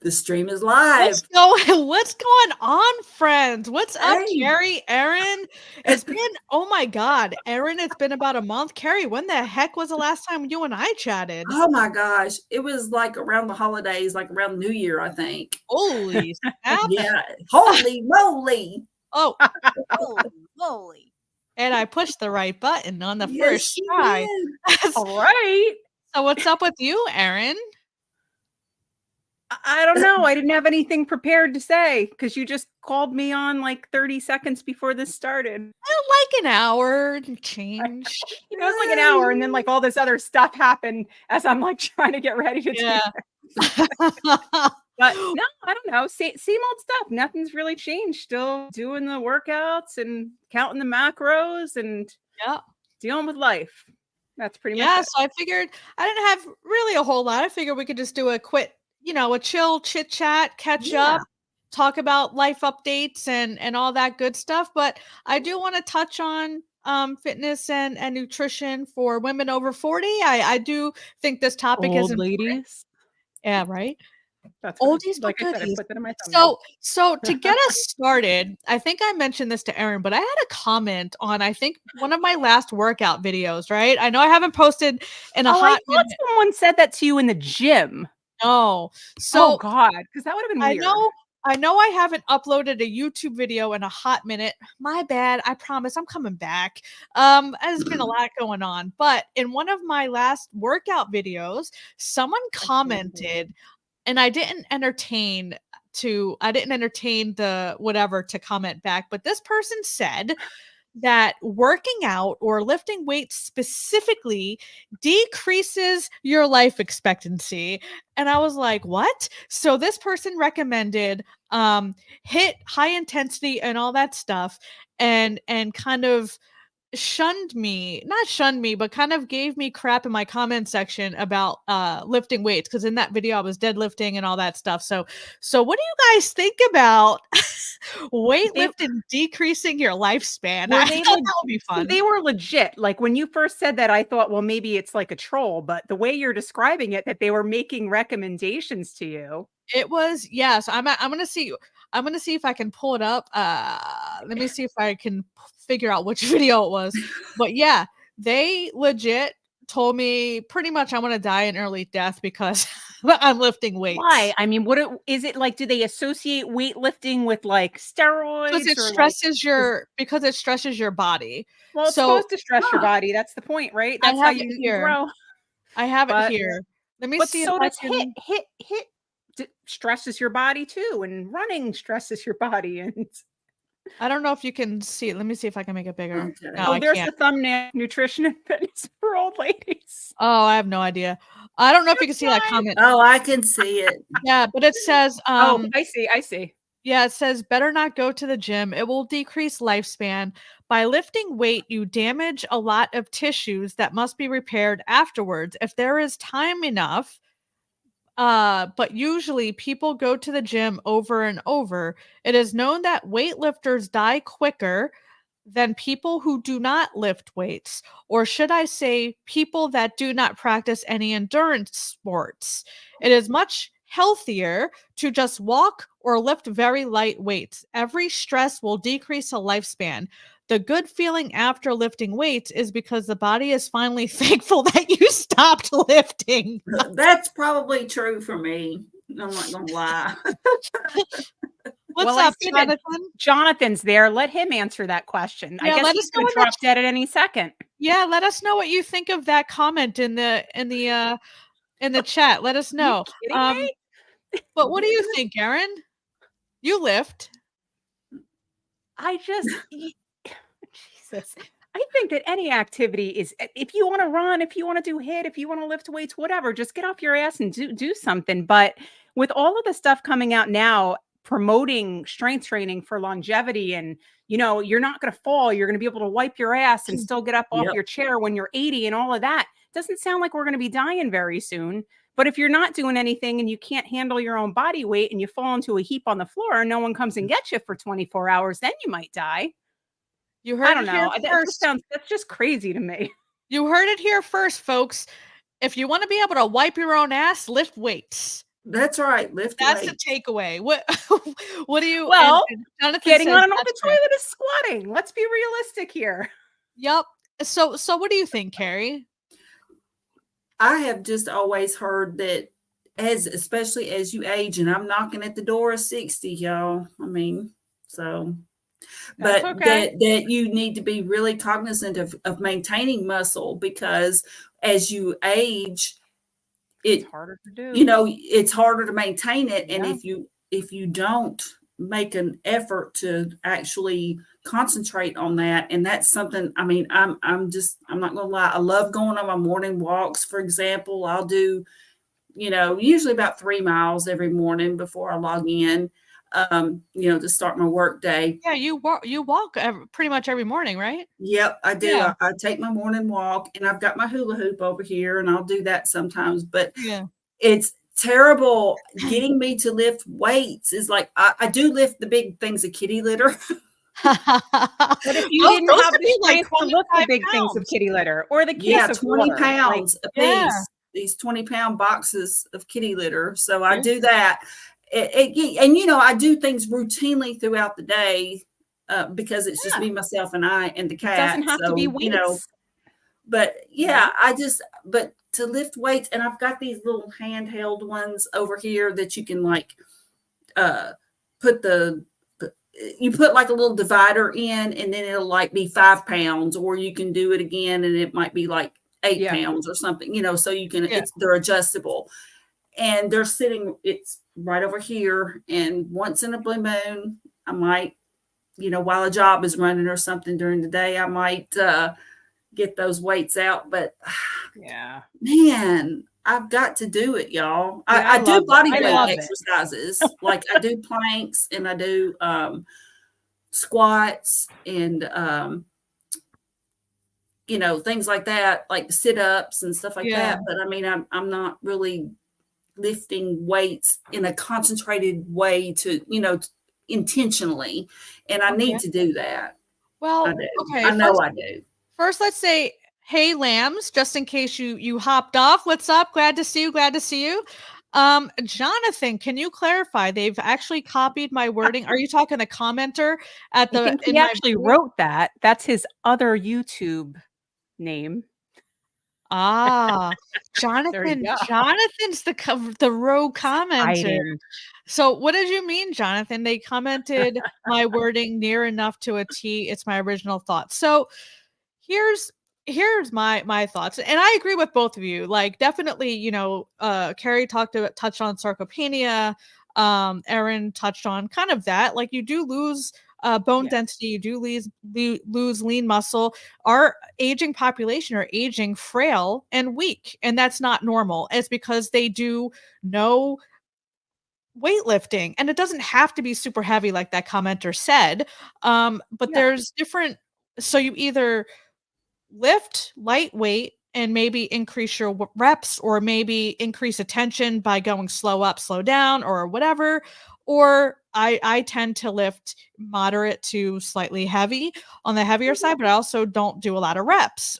The stream is live. What's going on, friends? What's up, Hey. Carrie, Erin? It's been, oh my God, Erin, it's been about a month. Carrie, when the heck was the last time you and I chatted? Oh my gosh. It was like around the holidays, like around New Year, I think. Holy snap. Yeah. Holy moly. Oh, Holy moly. and I pushed the right button on the Yes, first she try. did. All right. So what's up with you, Erin? I don't know. I didn't have anything prepared to say because you just called me on like 30 seconds before this started. Like an hour and change. It was like an hour, and then like all this other stuff happened as I'm like trying to get ready to do it. But no, I don't know. Same old stuff. Nothing's really changed. Still doing the workouts and counting the macros and dealing with life. That's pretty much it. So I figured I didn't have really a whole lot. I figured we could just do a quick, a chill chit chat, catch up, talk about life updates and all that good stuff. But I do want to touch on fitness and nutrition for women over 40. I do think this topic is important. Ladies. Yeah, right. That's oldies like but I said, I goodies. put that in my thumbnail. So to get us started, I think I mentioned this to Erin, but I had a comment on I think one of my last workout videos, right? I know I haven't posted in a hot minute. Someone said that to you in the gym. No. So God, because that would have been weird. I know I haven't uploaded a YouTube video in a hot minute. My bad. I promise I'm coming back. There's been a lot going on, but in one of my last workout videos, someone commented, and I didn't entertain the whatever to comment back, but this person said that working out or lifting weights specifically decreases your life expectancy. And I was like, what? So this person recommended hit high intensity and all that stuff and kind of not shunned me, but kind of gave me crap in my comment section about lifting weights, because in that video I was deadlifting and all that stuff. So what do you guys think about weightlifting decreasing your lifespan? I thought that would be fun. They were legit. Like when you first said that, I thought, well, maybe it's like a troll, but the way you're describing it, that they were making recommendations to you. It was, yes. I'm gonna see if I can pull it up. Let me see if I can figure out which video it was. But yeah, they legit told me pretty much I'm gonna die an early death because I'm lifting weights. Why? I mean, is it like? Do they associate weightlifting with like steroids? Because it stresses because it stresses your body. Well, it's supposed to stress your body. That's the point, right? That's how you grow. I have it here. Let me see. So that's hit stresses your body too, and running stresses your body, and I don't know if you can see it. Let me see if I can make it bigger. Okay. No, there's the thumbnail: nutrition and fitness for old ladies. Oh, I have no idea. I don't know if you can see that comment. Oh, I can see it. Yeah, but it says I see. Yeah, it says better not go to the gym. It will decrease lifespan. By lifting weight, you damage a lot of tissues that must be repaired afterwards if there is time enough. But usually people go to the gym over and over. It is known that weightlifters die quicker than people who do not lift weights, or should I say, people that do not practice any endurance sports. It is much healthier to just walk or lift very light weights. Every stress will decrease a lifespan. The good feeling after lifting weights is because the body is finally thankful that you stopped lifting. That's probably true for me. I'm not gonna lie. What's up, Jonathan? Jonathan's there. Let him answer that question. Yeah, I guess he's going to drop dead at any second. Yeah, let us know what you think of that comment in the chat. Let us know. But what do you think, Erin? You lift. Jesus. I think that any activity is, if you want to run, if you want to do HIIT, if you want to lift weights, whatever, just get off your ass and do something. But with all of the stuff coming out now, promoting strength training for longevity, and you're not going to fall, you're going to be able to wipe your ass and still get up off your chair when you're 80 and all of that, doesn't sound like we're going to be dying very soon. But if you're not doing anything and you can't handle your own body weight and you fall into a heap on the floor and no one comes and gets you for 24 hours, then you might die. You heard it here first. That's just crazy to me. You heard it here first, folks. If you want to be able to wipe your own ass, lift weights. That's right. Lift That's the weights. takeaway. What what do you Well, and Jonathan getting says on and off that's the true. toilet is squatting. Let's be realistic here. Yep. So what do you think, Carrie? I have just always heard that especially as you age, and I'm knocking at the door of 60, y'all. I mean, so That's but okay. that you need to be really cognizant of maintaining muscle because as you age, It's it harder to do. you know, it's harder to maintain it. And Yeah. if you don't make an effort to actually concentrate on that, and that's something, I mean, I'm not gonna lie, I love going on my morning walks, for example. I'll do, usually about 3 miles every morning before I log in, to start my work day. Yeah, you walk pretty much every morning, right? Yep, I do. Yeah. I take my morning walk and I've got my hula hoop over here and I'll do that sometimes, but Yeah. it's terrible getting me to lift weights is like I do lift the big things of kitty litter. But if you Those didn't those have could the be like strength to lift the 25 big things of pounds. kitty litter or the Yeah, case of 20 water, like, pounds a Yeah. piece, these 20-pound boxes of kitty litter. So I There do that. And I do things routinely throughout the day because it's just yeah, me, myself, and I and the it doesn't cat. have to be So, weights, but you yeah, know? but to lift weights, and I've got these little handheld ones over here that you can like uh put you put like a little divider in and then it'll like be 5 pounds, or you can do it again and it might be like eight Yeah. pounds or something, so you can, Yeah. they're adjustable and it's right over here. And once in a blue moon, I might, while a job is running or something during the day, I might get those weights out. But Yeah. man, I've got to do it, y'all. Yeah, I I do love it. body I weight love Yeah. it. exercises. Like I do planks and I do squats and things like that, like sit-ups and stuff like Yeah. that. But I mean, I'm not really lifting weights in a concentrated way intentionally. And I need Okay. to do that. I Well, do. okay, I know first I do. first let's say, "Hey, lambs," just in case you hopped off. What's up? Glad to see you, glad to see you. Jonathan, can you clarify? They've actually copied my wording. Are you talking the commenter at I the think he in my actually video? wrote that. That's his other YouTube name. Ah, There you go. Jonathan's the rogue commenter. Exciting. So what did you mean, Jonathan? They commented my wording near enough to a T. It's my original thought. So here's here's my thoughts, and I agree with both of you. Like definitely, Carrie touched on sarcopenia. Erin touched on kind of that. Like you do lose bone Yeah. density, you do lose lean muscle. Our aging population are aging frail and weak, and that's not normal. It's because they do no weightlifting, and it doesn't have to be super heavy like that commenter said. But Yeah. there's different. So you either lift lightweight and maybe increase your reps, or maybe increase attention by going slow up, slow down, or whatever. Or I tend to lift moderate to slightly heavy on the heavier Mhm. side, but I also don't do a lot of reps.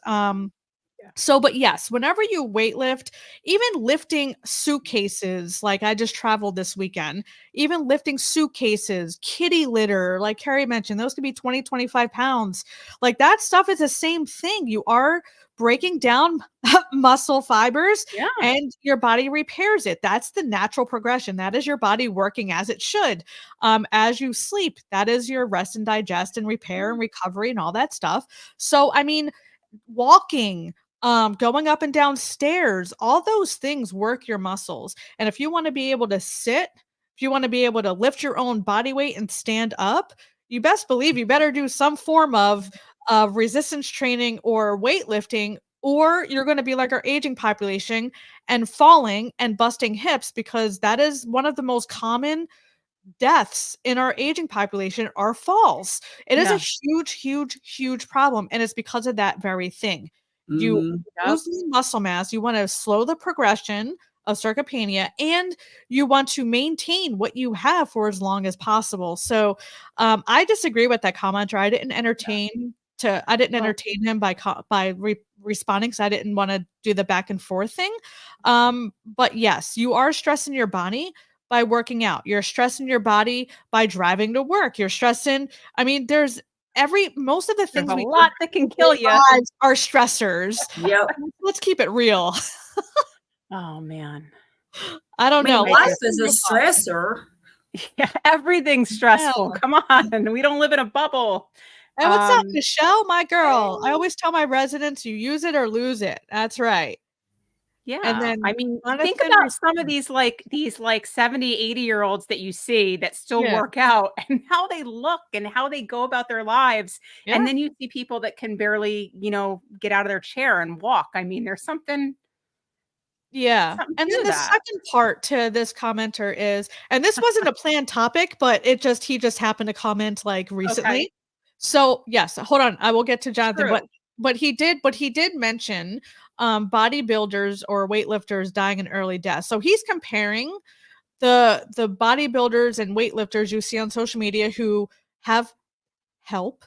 Yeah. So, but yes, whenever you weightlift, even lifting suitcases, like I just traveled this weekend, even lifting suitcases, kitty litter, like Carrie mentioned, those could be 20, 25 pounds. Like that stuff is the same thing. You are breaking down muscle fibers Yeah. and your body repairs it. That's the natural progression. That is your body working as it should. As you sleep, that is your rest and digest and repair and recovery and all that stuff. So, I mean, walking, going up and down stairs, all those things work your muscles. And if you want to be able to sit, if you want to be able to lift your own body weight and stand up, you best believe you better do some form of resistance training or weightlifting, or you're going to be like our aging population and falling and busting hips, because that is one of the most common deaths in our aging population are falls. It is a Yeah. huge, huge, huge problem, and it's because of that very thing. You Mhm. Yep. lose lean muscle mass, you wanna slow the progression of sarcopenia, and you want to maintain what you have for as long as possible. So, I disagree with that commenter. I didn't entertain I didn't entertain him by responding because I didn't want to do the back and forth thing. But yes, you are stressing your body by working out. You're stressing your body by driving to work. You're stressing. I mean, most of the There's things a we do lot that can kill in our you. lives are stressors. Yep. Let's keep it real. Oh man. I don't We know. might Life just is a stressor. yeah, everything's Yeah. stressful. Come on. We don't live in a bubble. Hey, what's up, Um, Michelle? My girl. I hey. always tell my residents, you use it or lose it. That's right. And Yeah. I then mean, think Jonathan about some of responds. these like 70, 80-year-olds that you see that still Yeah. work out and how they look and how they go about their lives. And Yeah. then you see people that can barely, get out of their chair and walk. I mean, there's something Yeah. something And then to the that. second part to this commenter is, and this wasn't a planned topic, but he just happened to comment like Okay. recently. So yes, hold on. I will get to Jonathan, True. but he did mention bodybuilders or weightlifters dying an early death. So he's comparing the bodybuilders and weightlifters you see on social media who have help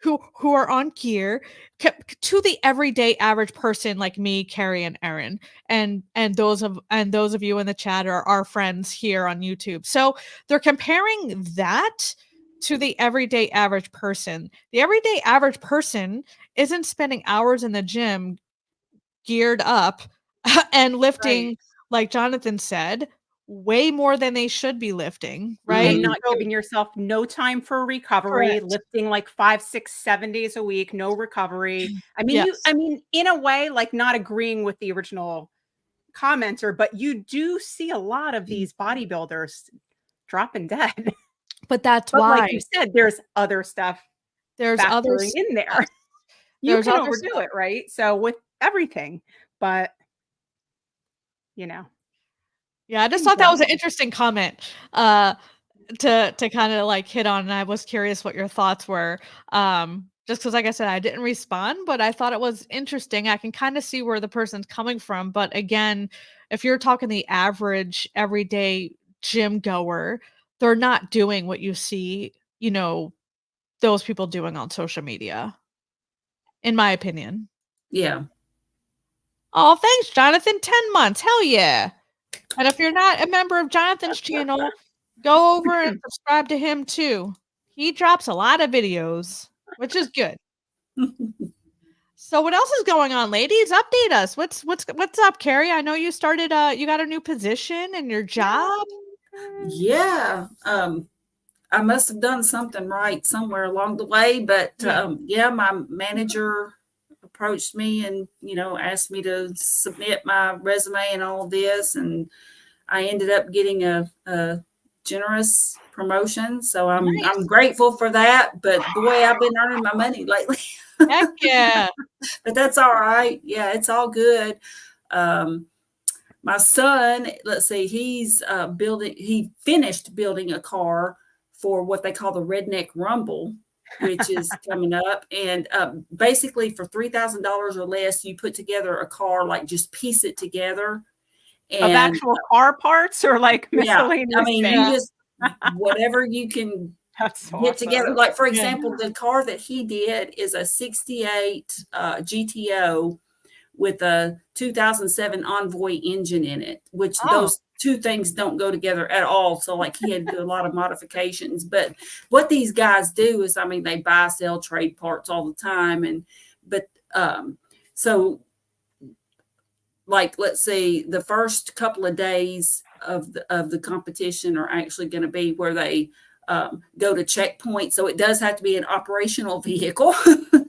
who are on gear to the everyday average person like me, Carrie, and Erin, and those of you in the chat are our friends here on YouTube. So they're comparing that to the everyday average person. The everyday average person isn't spending hours in the gym geared up and Right. lifting, like Jonathan said, way more than they should be lifting, right? And Mhm. not So giving yourself no time for recovery, correct. lifting like 5, 6, 7 days a week, no recovery. Yes. I mean, in a way, like not agreeing with the original commenter, but you do see a lot of these bodybuilders dropping dead. But that's But like you why said, there's other stuff there's other factoring s in there. yes, You there's can other overdo stuff. it, right? So with everything, but you know, Yeah, I just things thought that was an happen. interesting comment, uh, to kinda, like, hit on, and I was curious what your thoughts were, just because, like I said, I didn't respond, but I thought it was interesting. I can kinda see where the person's coming from, but again, if you're talking the average everyday gym goer, they're not doing what you see, those people doing on social media, in my opinion. Yeah. Oh, thanks, Jonathan. 10 months. Hell yeah. And if you're not a member of Jonathan's channel, go over and subscribe to him too. He drops a lot of videos, which is good. So what else is going on, ladies? Update us. What's up, Carrie? I know you started you got a new position in your job. Yeah. I must have done something right somewhere along the way, but Yeah. yeah, my manager approached me and asked me to submit my resume and all of this, and I ended up getting a generous promotion. So I'm Nice. grateful for that. But boy, I've been earning my money lately. Heck yeah. But that's all right. Yeah, it's all good. Um, my son, let's see, he finished building a car for what they call the Redneck Rumble, which is coming up. And basically, for $3,000 or less, you put together a car, like just piece it together. Of And actual car parts or like yeah, I miscellaneous mean, you things? Yeah. just whatever you can That's get together. awesome. Like, for Yeah. example, the car that he did is a 68 GTO with a 2007 Envoy engine in it, which Oh, those two things don't go together at all. So, like, he had to do a lot of modifications. But what these guys do is, I mean, they buy, sell, trade parts all the time. But so, like, let's say the first couple of days of the competition are actually going to be where they go to checkpoint. So it does have to be an operational vehicle.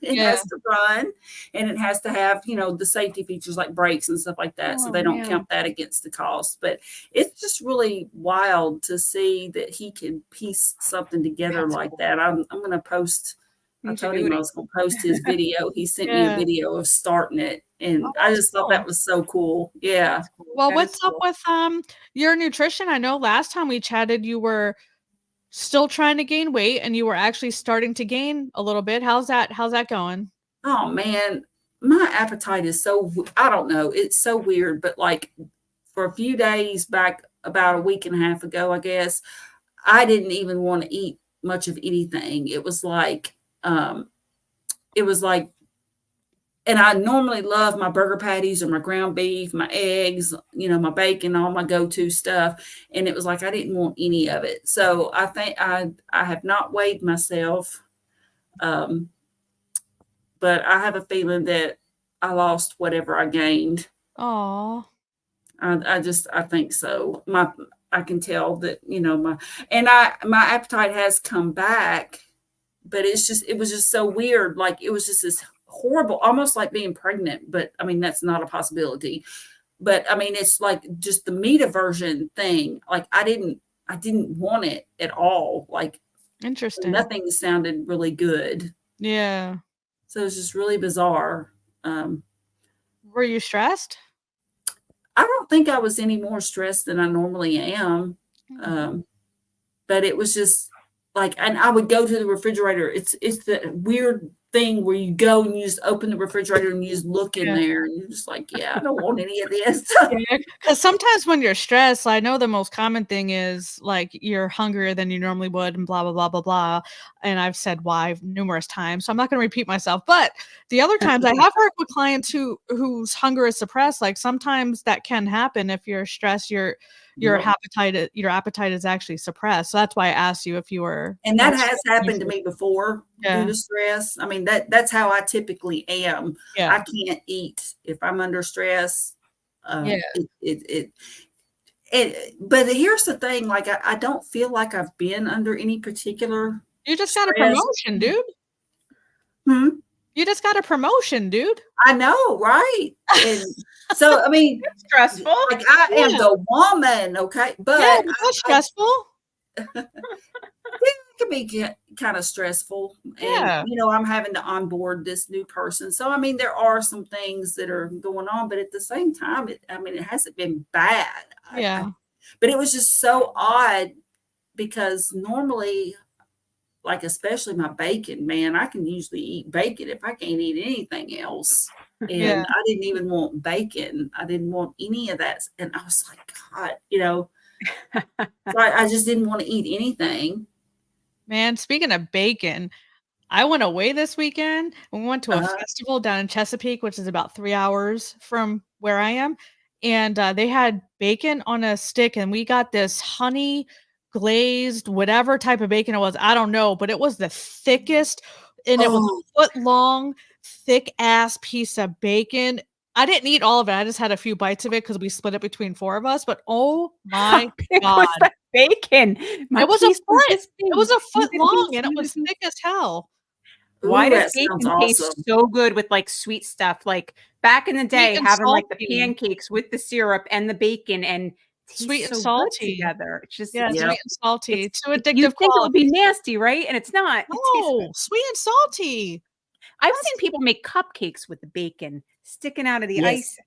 It Yeah. has to run, and it has to have the safety features like brakes and stuff like that. So oh they don't man. count that against the cost. But it's just really wild to see that he can piece something together That's like cool. that. I'm going to post. I told him I Ingenuity. was going to post his video. He sent me a Yeah. video of starting it, Oh, and I that's just thought that Cool. was so cool. Yeah. That's cool. Well, That is what's up cool. with your nutrition? I know last time we chatted you were still trying to gain weight and you were actually starting to gain a little bit. How's that going? Oh man, my appetite is I don't know. It's so weird, but like for a few days back, about a week and a half ago, I guess, I didn't even want to eat much of anything. It was like it was like, and I normally love my burger patties or my ground beef, my eggs, my bacon, all my go-to stuff. And it was like I didn't want any of it. So I think I have not weighed myself, but I have a feeling that I lost whatever I gained. Oh. I think so. I can tell that my appetite has come back, but it was just so weird. Like it was just this horrible, almost like being pregnant. But I mean, that's not a possibility. But I mean, it's like just the meat aversion thing. Like I didn't want it at all. Like Interesting. nothing sounded really good. Yeah. So it was just really bizarre. Were you stressed? I don't think I was any more stressed than I normally am. But it was just like, and I would go to the refrigerator. It's the weird thing where you go and you just open the refrigerator and you just look in there and you're just like, yeah, I don't want any of this. Because sometimes when you're stressed, I know the most common thing is like you're hungrier than you normally would and blah, blah, blah, blah, blah. And I've said why numerous times, so I'm not going to repeat myself. But the other times I have worked with clients whose hunger is suppressed. Like sometimes that can happen if you're stressed, your appetite is actually suppressed. So that's why I asked you if you were. And that has happened to me before due to stress. I mean, that's how I typically am. Yeah. I can't eat if I'm under stress. But here's the thing, like I don't feel like I've been under any particular. You just got a promotion, dude. You just got a promotion, dude. I know, right? And so I mean, it's stressful. Like I am the woman, okay? But that's stressful. It can be kind of stressful. Yeah. And I'm having to onboard this new person. So I mean, there are some things that are going on, but at the same time, it hasn't been bad. Yeah. But it was just so odd because normally, like especially my bacon, man, I can usually eat bacon if I can't eat anything else. And I didn't even want bacon. I didn't want any of that. And I was like, God, so I just didn't want to eat anything. Man, speaking of bacon, I went away this weekend. We went to a festival down in Chesapeake, which is about 3 hours from where I am. And they had bacon on a stick, and we got this honey glazed, whatever type of bacon it was. I don't know, but it was the thickest, and it was a foot long, thick ass piece of bacon. I didn't eat all of it. I just had a few bites of it because we split it between 4 of us. But oh my God. Was that bacon? It was a foot. It was a foot long and it was thick as hell. Why does bacon taste so good with like sweet stuff? Like back in the day, having like the pancakes with the syrup and the bacon and sweet and salty together. It's just sweet and salty. It's so addictive. You think it would be nasty, right? And it's not. No, sweet and salty. I've seen people make cupcakes with the bacon sticking out of the ice.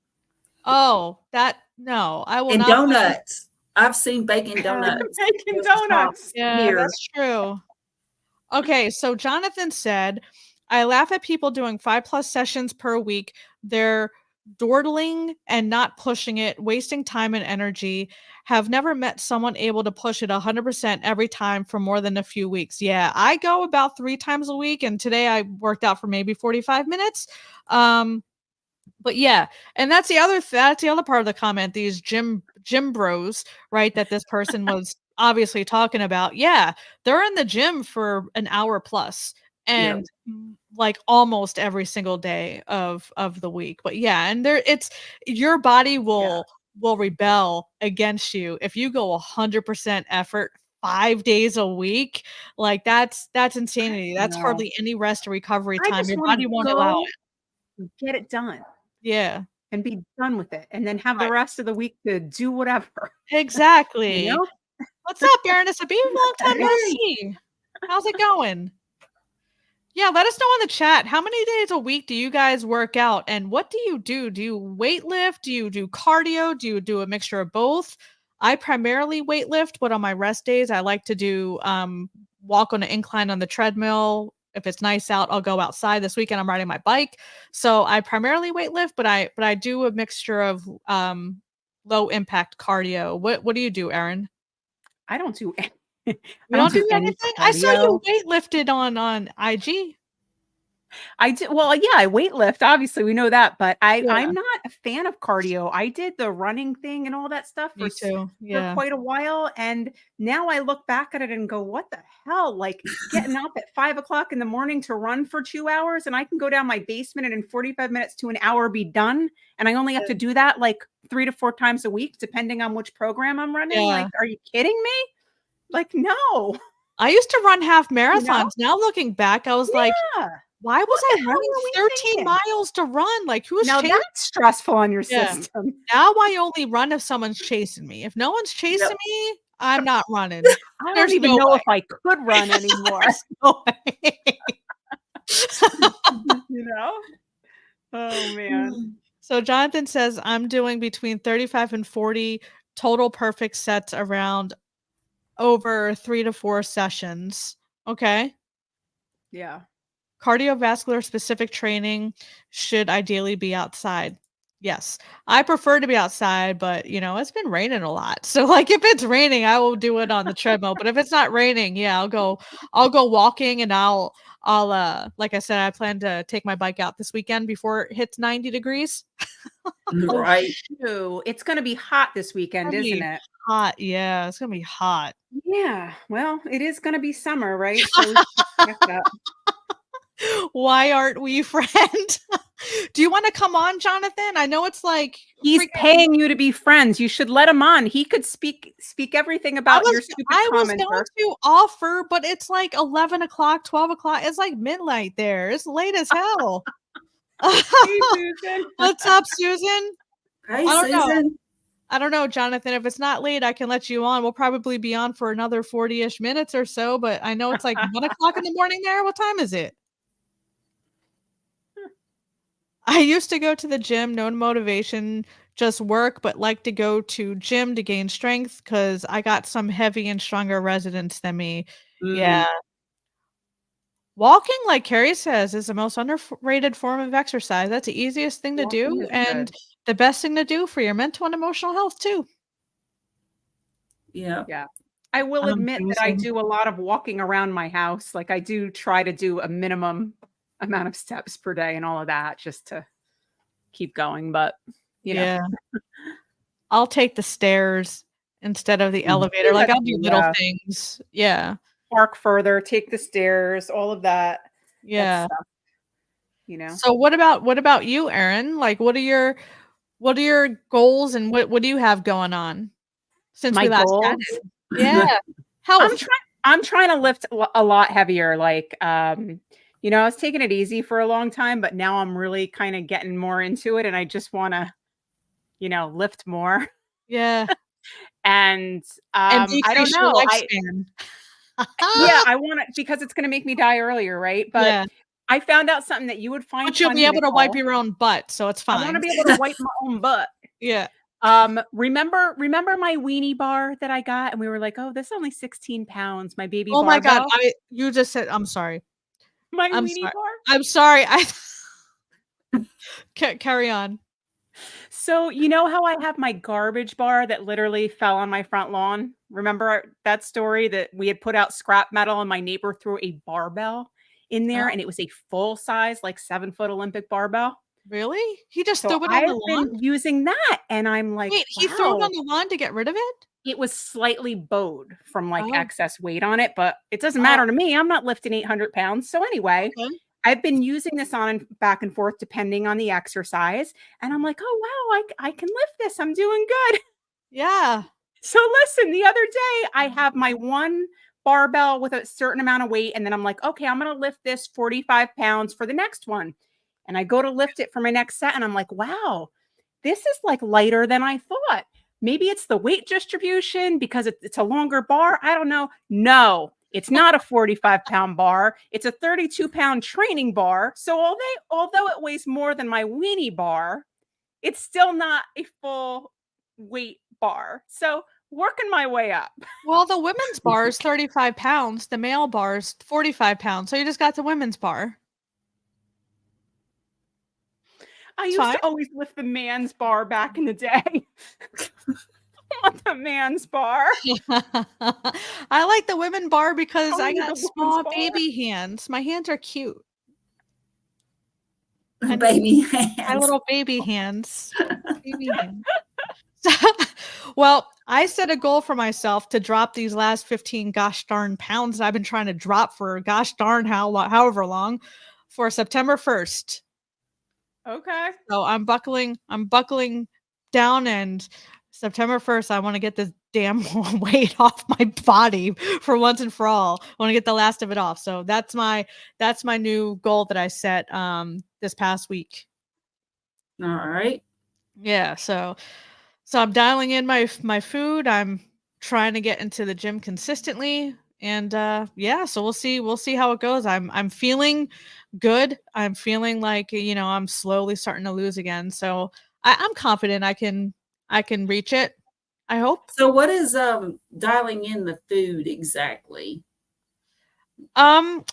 Oh, no, I will and not. Donuts. I've seen bacon donuts. Bacon donuts. Yeah, that's true. Okay, so Jonathan said, I laugh at people doing 5+ sessions per week. They're dawdling and not pushing it, wasting time and energy. Have never met someone able to push it 100% every time for more than a few weeks. Yeah, I go about 3 times a week, and today I worked out for maybe 45 minutes. But yeah, and that's the other part of the comment. These gym bros, right? That this person was obviously talking about. Yeah, they're in the gym for an hour plus, and like almost every single day of the week. But yeah, and it's your body will rebel against you if you go 100% effort 5 days a week. Like that's insanity. That's hardly any rest or recovery time. Your body won't allow it. Get it done. Yeah. And be done with it. And then have the rest of the week to do whatever. Exactly. What's up, Aaron? It's a long time no see. How's it going? Yeah, let us know in the chat. How many days a week do you guys work out? And what do you do? Do you weight lift? Do you do cardio? Do you do a mixture of both? I primarily weight lift, but on my rest days, I like to do walk on an incline on the treadmill. If it's nice out, I'll go outside. This weekend I'm riding my bike. So I primarily weight lift, but I do a mixture of low impact cardio. What do you do, Erin? I don't do you don't do anything? I saw you weight lifted on IG. I do. Well, yeah, I weight lift. Obviously, we know that, but Yeah, I'm not a fan of cardio. I did the running thing and all that stuff me too. for Yeah. quite a while, and now I look back at it and go, "What the hell?" Like getting up at 5 o'clock in the morning to run for 2 hours, and I can go down my basement and in 45 minutes to an hour be done, and I only have to do that like 3 to 4 times a week, depending on which program I'm running. Yeah. Like, are you kidding me? Like, no, I used to run half you know? marathons. Now looking back, I was like, Yeah. why was What the I hell running were we 13 thinking? miles to run? Like, who's Now chasing? that's stressful on your Yeah. system. Now I only run if someone's chasing me. If no one's chasing Yep. me, I'm not running. I don't There's even no know way. if I could run anymore, There's no way. you know? Oh, man. Mm. So Jonathan says I'm doing between 35 and 40 total perfect sets around over 3 to 4 sessions. Okay. Yeah. Cardiovascular specific training should ideally be outside. Yes. I prefer to be outside, but it's been raining a lot. So like if it's raining, I will do it on the treadmill. But if it's not raining, yeah, I'll go walking and I'll like I said, I plan to take my bike out this weekend before it hits 90 degrees. Oh, Right. shoot. It's gonna be hot this weekend, Gonna isn't be it? hot. Yeah, it's gonna be hot. Yeah. Well, it is gonna be summer, right? So we should pack it up. Why aren't we friends? Do you wanna come on, Jonathan? I know it's like He's freaking paying you to be friends. You should let him on. He could speak everything I about was your stupid I was going commenter. to offer, but it's like 11 o'clock, 12 o'clock. It's like midnight there. It's late as hell. Hey, Susan. What's up, Susan? Hey, I don't know. Susan. I don't know, Jonathan. If it's not late, I can let you on. We'll probably be on for another 40-ish minutes or so, but I know it's like 1 o'clock in the morning there. What time is it? I used to go to the gym, no motivation, just work, but like to go to gym to gain strength because I got some heavy and stronger residents than me. Yeah. Mm. Walking, like Carrie says, is the most underrated form of exercise. That's the easiest thing to Walking do is and good. the best thing to do for your mental and emotional health too. Yeah. Yeah. I will I'm admit that I choosing. do a lot of walking around my house. Like, I do try to do a minimum amount of steps per day and all of that just to keep going, but, you know. Yeah. I'll take the stairs instead of the Mhm. elevator. Like That I'll do too, little yeah. things. Yeah. Park further, take the stairs, all of that. That Yeah. stuff, you know? So what about you, Erin? Like what are your goals and what do you have going on since My we last goals? chatted? Yeah. I'm Health. trying I'm trying to lift a lot heavier, like, I was taking it easy for a long time, but now I'm really kinda getting more into it, and I just wanna, lift more, Yeah. and, And I don't decrease your know, lifespan. yeah, I wanna because it's gonna make me die earlier, right? But Yeah. I found out something that you would find But you'll be funny, able to wipe Nicole. your own butt, so it's I wanna fine. be able to wipe my own butt. Yeah. Remember my weenie bar that I got, and we were like, "Oh, this is only 16 pounds," my baby Oh my god, barbell? you just said I'm sorry. My I'm weenie sorry. bar? I'm sorry. I carry on. So, you know how I have my garbage bar that literally fell on my front lawn? Remember that story that we had put out scrap metal and my neighbor threw a barbell in there Oh, and it was a full size, like 7-foot Olympic barbell? really? He just So threw it on the I've lawn? been using that and I'm like, Wait, he threw it on wow, the lawn to get rid of it? it was slightly bowed from like Oh, excess weight on it, but it doesn't oh, matter to me. I'm not lifting 800 pounds. So anyway, okay. I've been using this on and back and forth depending on the exercise. And I'm like, oh, wow, I can lift this. I'm doing good. Yeah. So listen, the other day I have my one barbell with a certain amount of weight, and then I'm like, okay, I'm going to lift this 45 pounds for the next one. And I go to lift it for my next set, and I'm like, wow, this is like lighter than I thought. Maybe it's the weight distribution because it's a longer bar. I don't know. No, it's not a 45-pound bar. It's a 32-pound training bar. So although it weighs more than my weenie bar, it's still not a full weight bar. So working my way up. Well, the women's bar is 35 pounds, the male bar is 45 pounds, so you just got the women's bar. I It's used fine. to always lift the man's bar back in the day. I want the man's bar. I like the women bar because I I need the got woman's small bar. baby hands. My hands are cute. I need Baby my hands. little baby hands. Baby hands. Well, I set a goal for myself to drop these last 15 gosh darn pounds that I've been trying to drop for gosh darn however long for September 1st. Okay. So I'm buckling down, and September 1st I want to get this damn weight off my body for once and for all. I want to get the last of it off. So that's my new goal that I set this past week. All right. Yeah, so I'm dialing in my food. I'm trying to get into the gym consistently, and yeah, so we'll see how it goes. I'm feeling good. I'm feeling like, I'm slowly starting to lose again. So I'm confident I can reach it. I hope. So what is dialing in the food exactly? Um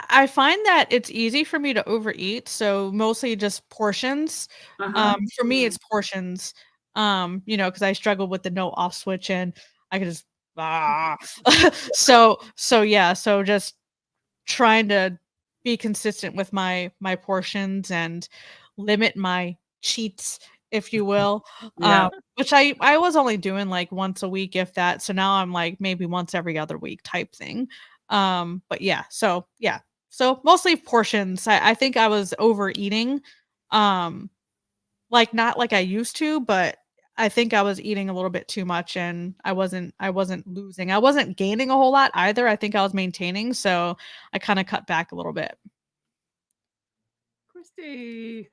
I find that it's easy for me to overeat, so mostly just portions. Uh-huh. For me, Mm. it's portions. Because I struggle with the no off switch, and I could just ah. So yeah, so just trying to be consistent with my portions and limit my cheats, if you will. Yeah. Which I was only doing like once a week, if that. So now I'm like maybe once every other week type thing. But yeah, so yeah. So mostly portions. I think I was overeating. Um, like not like I used to, but I think I was eating a little bit too much, and I wasn't losing. I wasn't gaining a whole lot either. I think I was maintaining, so I kind of cut back a little bit. Christy.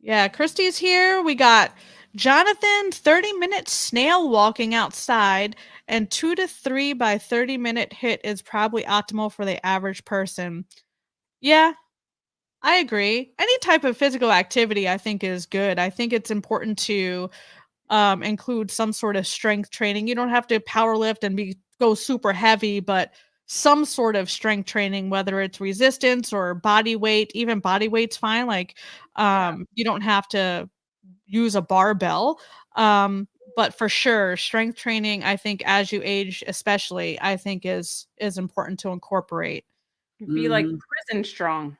Yeah, Christy's here. We got Jonathan, 30 minutes snail walking outside, and 2 to 3 by 30-minute hit is probably optimal for the average person. Yeah, I agree. Any type of physical activity I think is good. I think it's important to include some sort of strength training. You don't have to power lift and go super heavy, but some sort of strength training, whether it's resistance or body weight. Even body weight's fine. Like, Yeah. you don't have to use a barbell. But for sure, strength training, I think as you age, especially, I think is important to incorporate. Be like Mhm. prison strong.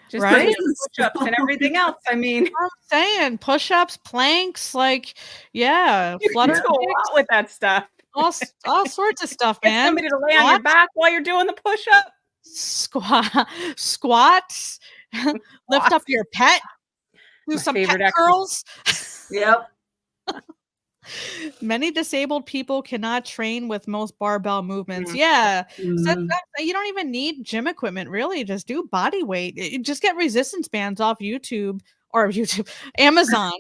Just Right? doing Prison push-ups and everything strong. else. I mean, I'm saying push-ups, planks, like, yeah, you can flutter do a lot with kicks, that stuff. all sorts of stuff, Get man. somebody to lay on your Squats, back while you're doing the push-up. squat, squats, lift up Squats. your pet, do My some pet favorite exercise. curls. Yep. Many disabled people cannot train with most barbell movements. Mhm. Yeah. So Mhm. you don't even need gym equipment, really. Just do body weight. Just get resistance bands off YouTube or YouTube, Amazon.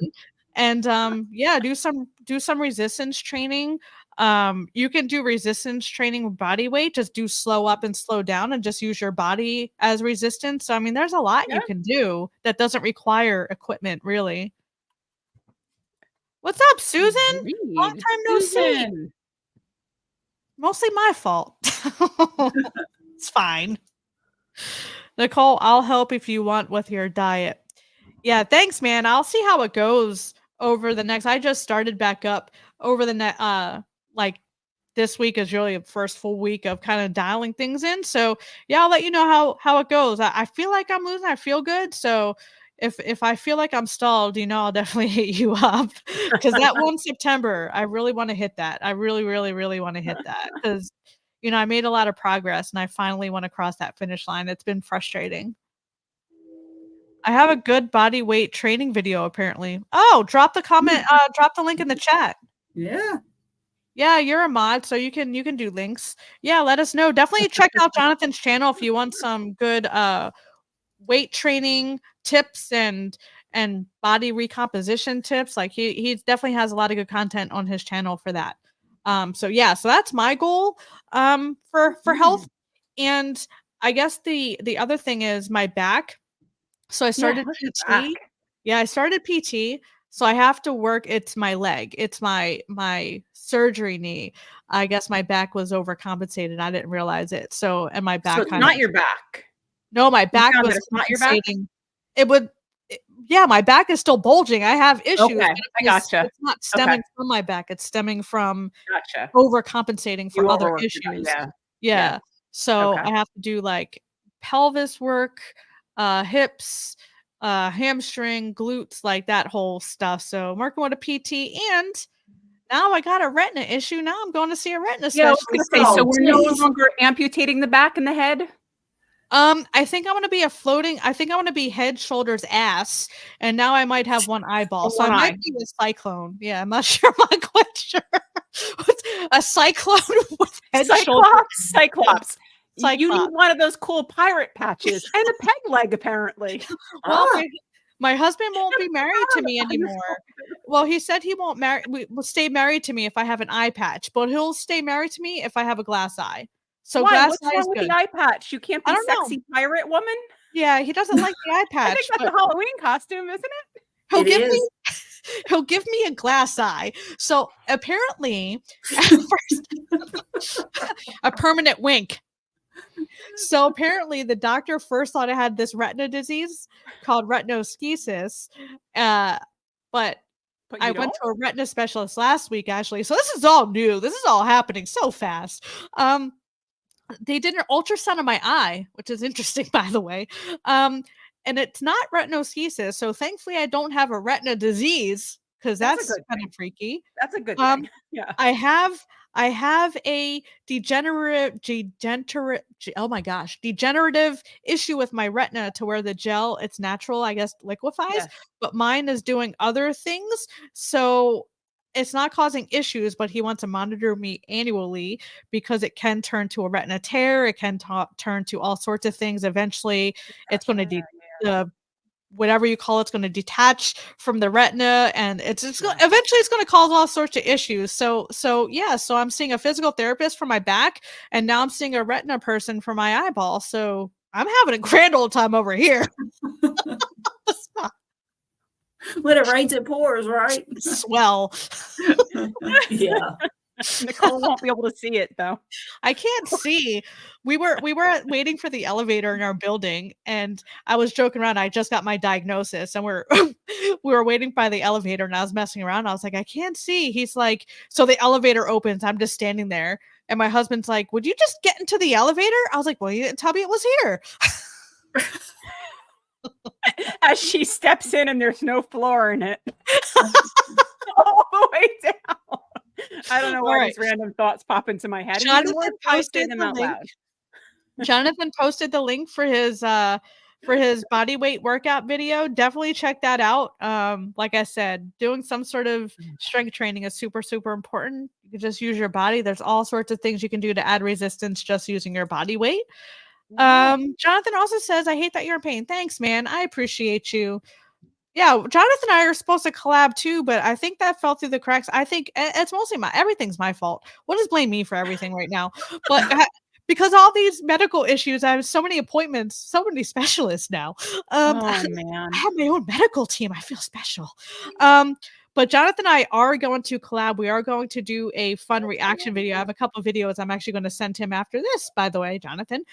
And yeah, do some resistance training. You can do resistance training with body weight, just do slow up and slow down and just use your body as resistance. So I mean, there's a lot Yeah, you can do that doesn't require equipment, really. What's up, Susan? Long agreed. time no see. Susan. Mostly my fault. It's fine. Nicole, I'll help if you want with your diet. Yeah, thanks, man. I'll see how it goes over the next. I just started back up over the next, like this week is really the first full week of kind of dialing things in. So yeah, I'll let you know how it goes. I feel like I'm losing. I feel good. So if I feel like I'm stalled, I'll definitely hit you up because that one September, I really want to hit that. I really, really, really want to hit that because I made a lot of progress and I finally want to cross that finish line. It's been frustrating. I have a good body weight training video apparently. Oh, drop the link in the chat. Yeah. Yeah, you're a mod, so you can do links. Yeah, let us know. Definitely check out Jonathan's channel if you want some good weight training tips and body recomposition tips. Like he definitely has a lot of good content on his channel for that. So yeah, so that's my goal for health. And I guess the other thing is my back. So I Yeah, started how's your back? PT. Yeah, I started PT. So I have to work. It's my leg. It's my surgery knee. I guess my back was overcompensated. I didn't realize it. So and my So back it's kind of not your back. no, my You back found that was it's not your back? compensating. It would yeah, my back is still bulging. I have issues, Okay, but I gotcha. it's not Okay, stemming from my back. It's stemming from gotcha. overcompensating for You other overworked your back. issues. Yeah, yeah. Yeah. So Okay. I have to do like pelvis work, hips, hamstring, glutes, like that whole stuff. So I'm working with a PT, and now I got a retina issue. Now I'm going to see a retina Yeah, I was gonna specialist. say, so Oh, we're no geez. longer amputating the back and the head? I think I'm gonna be head, shoulders, ass, and now I might have one eyeball. Or So I one might eye? be a cyclone. Yeah, I'm not sure. I'm not quite sure. A cyclone with head, shoulders, Cyclops. You need cyclops. one of those cool pirate patches and a peg leg, apparently. Well, Ah, my husband won't be married to me On your anymore. Well, he said he won't will stay married to me if I have an eye patch, but he'll stay married to me if I have a glass eye. So Why? glass What's eye wrong is with the good. eye patch? You can't I be don't know. sexy pirate woman? Yeah, he doesn't like the eye I think patch, that's but a Halloween costume, isn't it? he'll it give me is. he'll give me a glass eye. So apparently, at first, a permanent wink. So apparently, the doctor first thought I had this retina disease called retinoschisis, but But I you went don't? to a retina specialist last week, actually. So this is all new. This is all happening so fast. They did an ultrasound of my eye, which is interesting, by the way. And it's not retinoschisis. So thankfully, I don't have a retina disease because That's a that's good kind thing. of freaky. That's a good thing. Um, Yeah. I have a oh my gosh, degenerative issue with my retina to where the gel, it's natural, I guess, liquefies, Yes. but mine is doing other things. So it's not causing issues, but he wants to monitor me annually because it can turn to a retina tear. It can turn to all sorts of things. Eventually, it's going to Yeah, the whatever you call it's going to detach from the retina, and it's yeah. eventually it's going to cause all sorts of issues. So yeah, so I'm seeing a physical therapist for my back, and now I'm seeing a retina person for my eyeball. So I'm having a grand old time over here. When it rains, it pours, right? Swell. Yeah. Nicole won't be able to see it, though. I can't see. We were waiting for the elevator in our building, and I was joking around. I just got my diagnosis, and we're we were waiting by the elevator, and I was messing around. I was like, I can't see. He's like, so the elevator opens. I'm just standing there, and my husband's like, would you just get into the elevator? I was like, well, you didn't tell me it was here. As she steps in and there's no floor in it. All the way down. I don't know All why right. these random thoughts pop into my head. And even Jonathan worse, I say posted them the out link. loud. Jonathan posted the link for his body weight workout video. Definitely check that out. Like I said, doing some sort of strength training is super, super important. You can just use your body. There's all sorts of things you can do to add resistance just using your body weight. Yeah. Jonathan also says, I hate that you're in pain. Thanks, man. I appreciate you. Yeah, Jonathan and I are supposed to collab too, but I think that fell through the cracks. I think it's mostly everything's my fault. What does blame me for everything right now? But because all these medical issues, I have so many appointments, so many specialists now. Oh, I man. have my own medical team. I feel special. But Jonathan and I are going to collab. We are going to do a fun reaction video. I have a couple of videos I'm actually going to send him after this, by the way, Jonathan.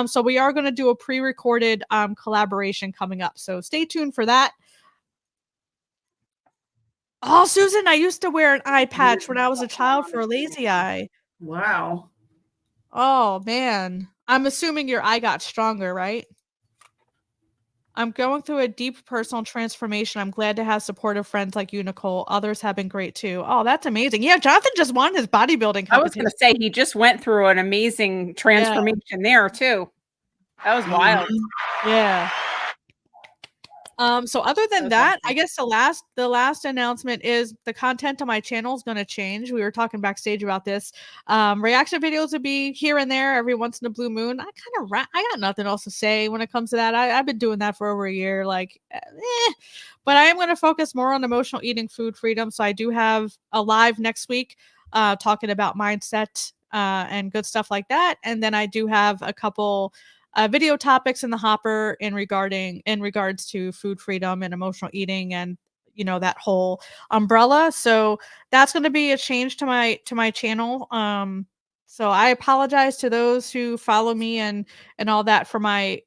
So we are going to do a pre-recorded collaboration coming up. So stay tuned for that. Oh, Susan, I used to wear an eye patch when I was a child for a lazy eye. Wow. Oh, man. I'm assuming your eye got stronger, right? I'm going through a deep personal transformation. I'm glad to have supportive friends like you, Nicole. Others have been great too. Oh, that's amazing. Yeah, Jonathan just won his bodybuilding I was going competition. to say, he just went through an amazing Yeah. transformation there, too. That was wild. Yeah. So other than that, I guess the last announcement is the content on my channel is going to change. We were talking backstage about this. Reaction videos will be here and there every once in a blue moon. I got nothing else to say when it comes to that. I've been doing that for over a year, but I am going to focus more on emotional eating, food freedom. So I do have a live next week, talking about mindset, and good stuff like that. And then I do have a couple video topics in the hopper in regards to food freedom and emotional eating, and that whole umbrella. So that's going to be a change to my channel. So I apologize to those who follow me and all that for my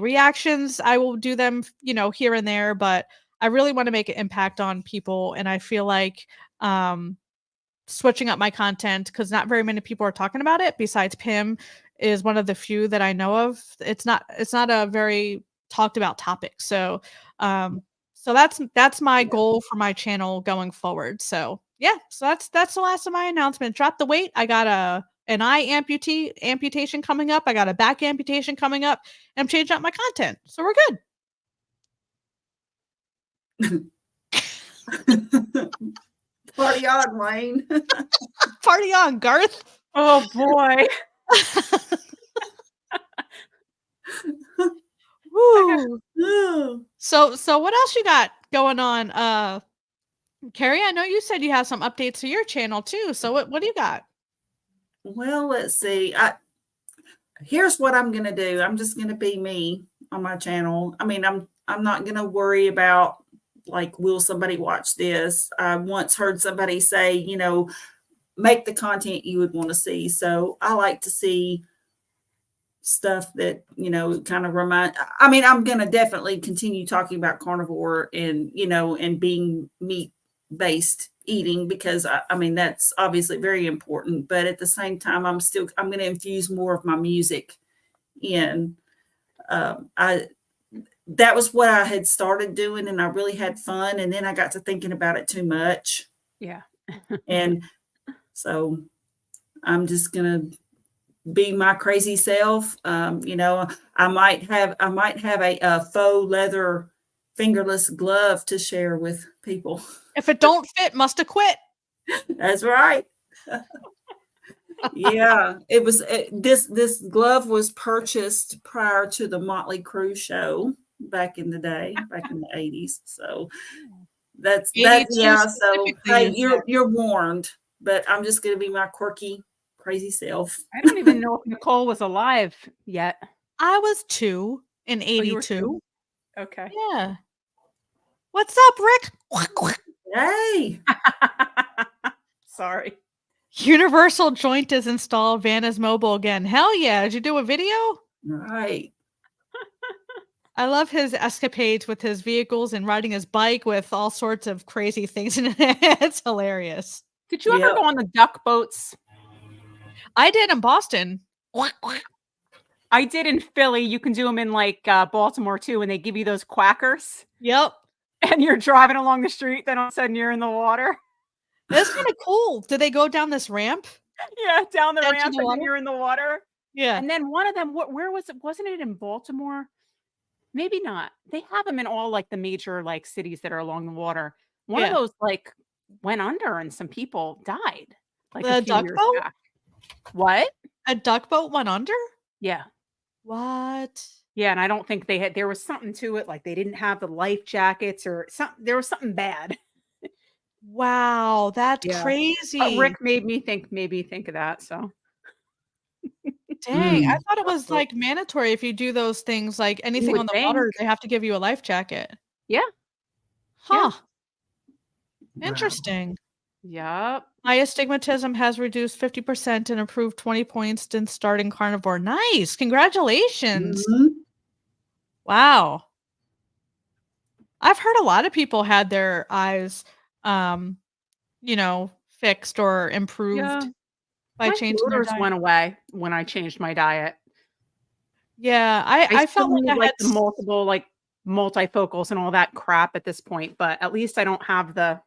reactions. I will do them here and there, but I really want to make an impact on people, and I feel like switching up my content, because not very many people are talking about it besides Pim is one of the few that I know of. It's not a very talked about topics. So that's my goal for my channel going forward. So yeah, so that's the last of my announcement. Drop the weight. I got an eye amputation coming up. I got a back amputation coming up. I'm changing up my content. So we're good. Party on, Wayne. Party on, Garth. Oh boy. Woo. So what else you got going on? Carrie, I know you said you have some updates to your channel too. So what do you got? Well, let's see. Here's what I'm gonna do. I'm just gonna be me on my channel. I mean, I'm not gonna worry about like, will somebody watch this? I once heard somebody say, you know, make the content you would want to see. So I like to see stuff that, you know, kind of I mean, I'm going to definitely continue talking about carnivore and, you know, and being meat based eating, because I mean, that's obviously very important, but at the same time, I'm going to infuse more of my music in. That was what I had started doing, and I really had fun. And then I got to thinking about it too much. Yeah. And so I'm just going to be my crazy self. You know, I might have a faux leather fingerless glove to share with people. If it don't fit, must have quit. That's right. Yeah, it was this glove was purchased prior to the Motley Crue show back in the day, back in the 80s. So that's yeah. So hey, you're warned. But I'm just gonna be my quirky, crazy self. I don't even know if Nicole was alive yet. I was 2 in 82. Okay. Yeah. What's up, Rick? Hey. Sorry. Universal joint is installed. Van is mobile again. Hell yeah. Did you do a video? Right. I love his escapades with his vehicles and riding his bike with all sorts of crazy things in it. It's hilarious. Did you ever go on the duck boats? I did in Boston. I did in Philly. You can do them in like Baltimore too, and they give you those quackers. Yep. And you're driving along the street, then all of a sudden you're in the water. That's kind of cool. Did they go down this ramp? Yeah, down the ramp, and then you're in the water. Yeah. And then one of them, where was it? Wasn't it in Baltimore? Maybe not. They have them in all like the major like cities that are along the water. One of those like went under and some people died. Like a few duck years boat? back. What? A duck boat went under? Yeah. What? Yeah, and I don't think there was something to it, like they didn't have the life jackets or something. There was something bad. Wow, that's crazy. But Rick made me think of that. So dang, I thought it was like mandatory if you do those things, like anything on the water, they have to give you a life jacket. Yeah. Huh. Yeah. Interesting. Yep. My astigmatism has reduced 50% and improved 20 points since starting carnivore. Nice. Congratulations. Wow. I've heard a lot of people had their eyes, you know, fixed or improved by changing their diet. Went away when I changed my diet. Yeah, I felt like I had the multiple like multifocals and all that crap at this point, but at least I don't have the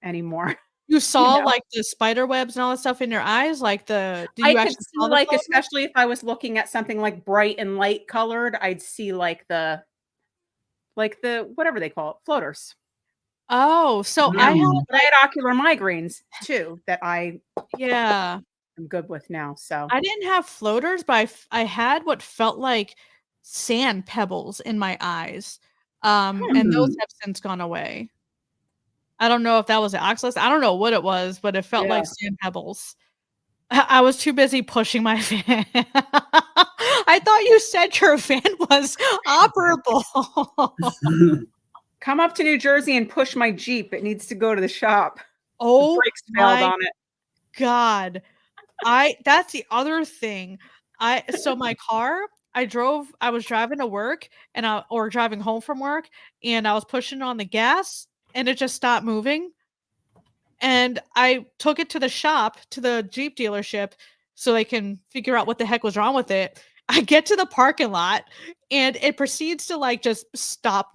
anymore. You saw like the spider webs and all that stuff in your eyes, like the. Did you I actually could see like, especially if I was looking at something like bright and light colored, I'd see like the whatever they call it, floaters. Oh, so I had ocular migraines too that I'm good with now. So I didn't have floaters, but I had what felt like sand pebbles in my eyes, and those have since gone away. I don't know if that was the oxalate. I don't know what it was, but it felt like sand pebbles. I was too busy pushing my van. I thought you said your van was operable. Come up to New Jersey and push my Jeep. It needs to go to the shop. Oh, the brakes failed on it. God. That's the other thing. So my car, I was driving to work or driving home from work, and I was pushing on the gas and it just stopped moving. And I took it to the shop, to the Jeep dealership, so they can figure out what the heck was wrong with it. I get to the parking lot and it proceeds to like just stop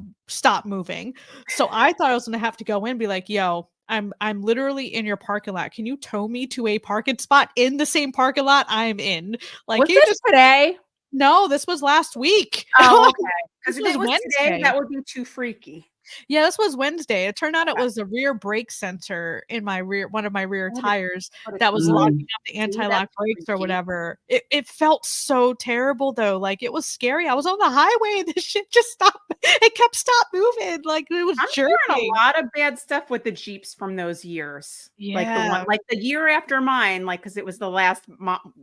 moving. So I thought I was gonna have to go in and be like, yo, I'm literally in your parking lot. Can you tow me to a parking spot in the same parking lot I'm in? Like Was you this just today? no, this was last week. Oh, okay. This Because if was it was today, Wednesday. that would be too freaky. Yeah, this was Wednesday. It turned out it Okay. was a rear brake sensor in my rear one of my rear What a tires what a that was twist. locking Mm. up the See, that's anti-lock brakes or freaky. whatever. It felt so terrible though. Like it was scary. I was on the highway and this shit just stopped. It kept stop moving. Like it was I'm hearing a jerking. lot of bad stuff with the Jeeps from those years. Yeah. Like the year after mine, like, because it was the last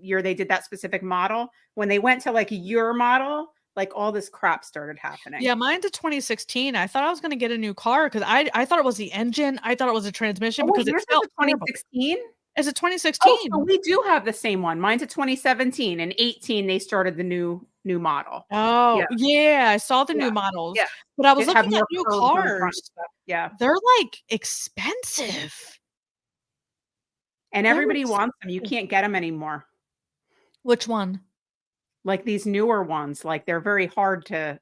year they did that specific model. When they went to like your model, like all this crap started happening. Yeah, mine's a 2016. I thought I was gonna get a new car because I thought it was the engine. I thought it was a transmission Oh, wait, because it yours is felt a terrible. 2016? It's a Oh, so 2016. we do have the same one. Mine's a 2017, and 18 they started the new model. Yeah, Oh, yeah, I saw the yeah, new models, yeah. but I was It have looking at more new curves on the front and cars. stuff. Yeah, They're, like, expensive. and They're everybody wants them. You expensive. can't get them anymore. Which one? Like these newer ones, like they're very hard to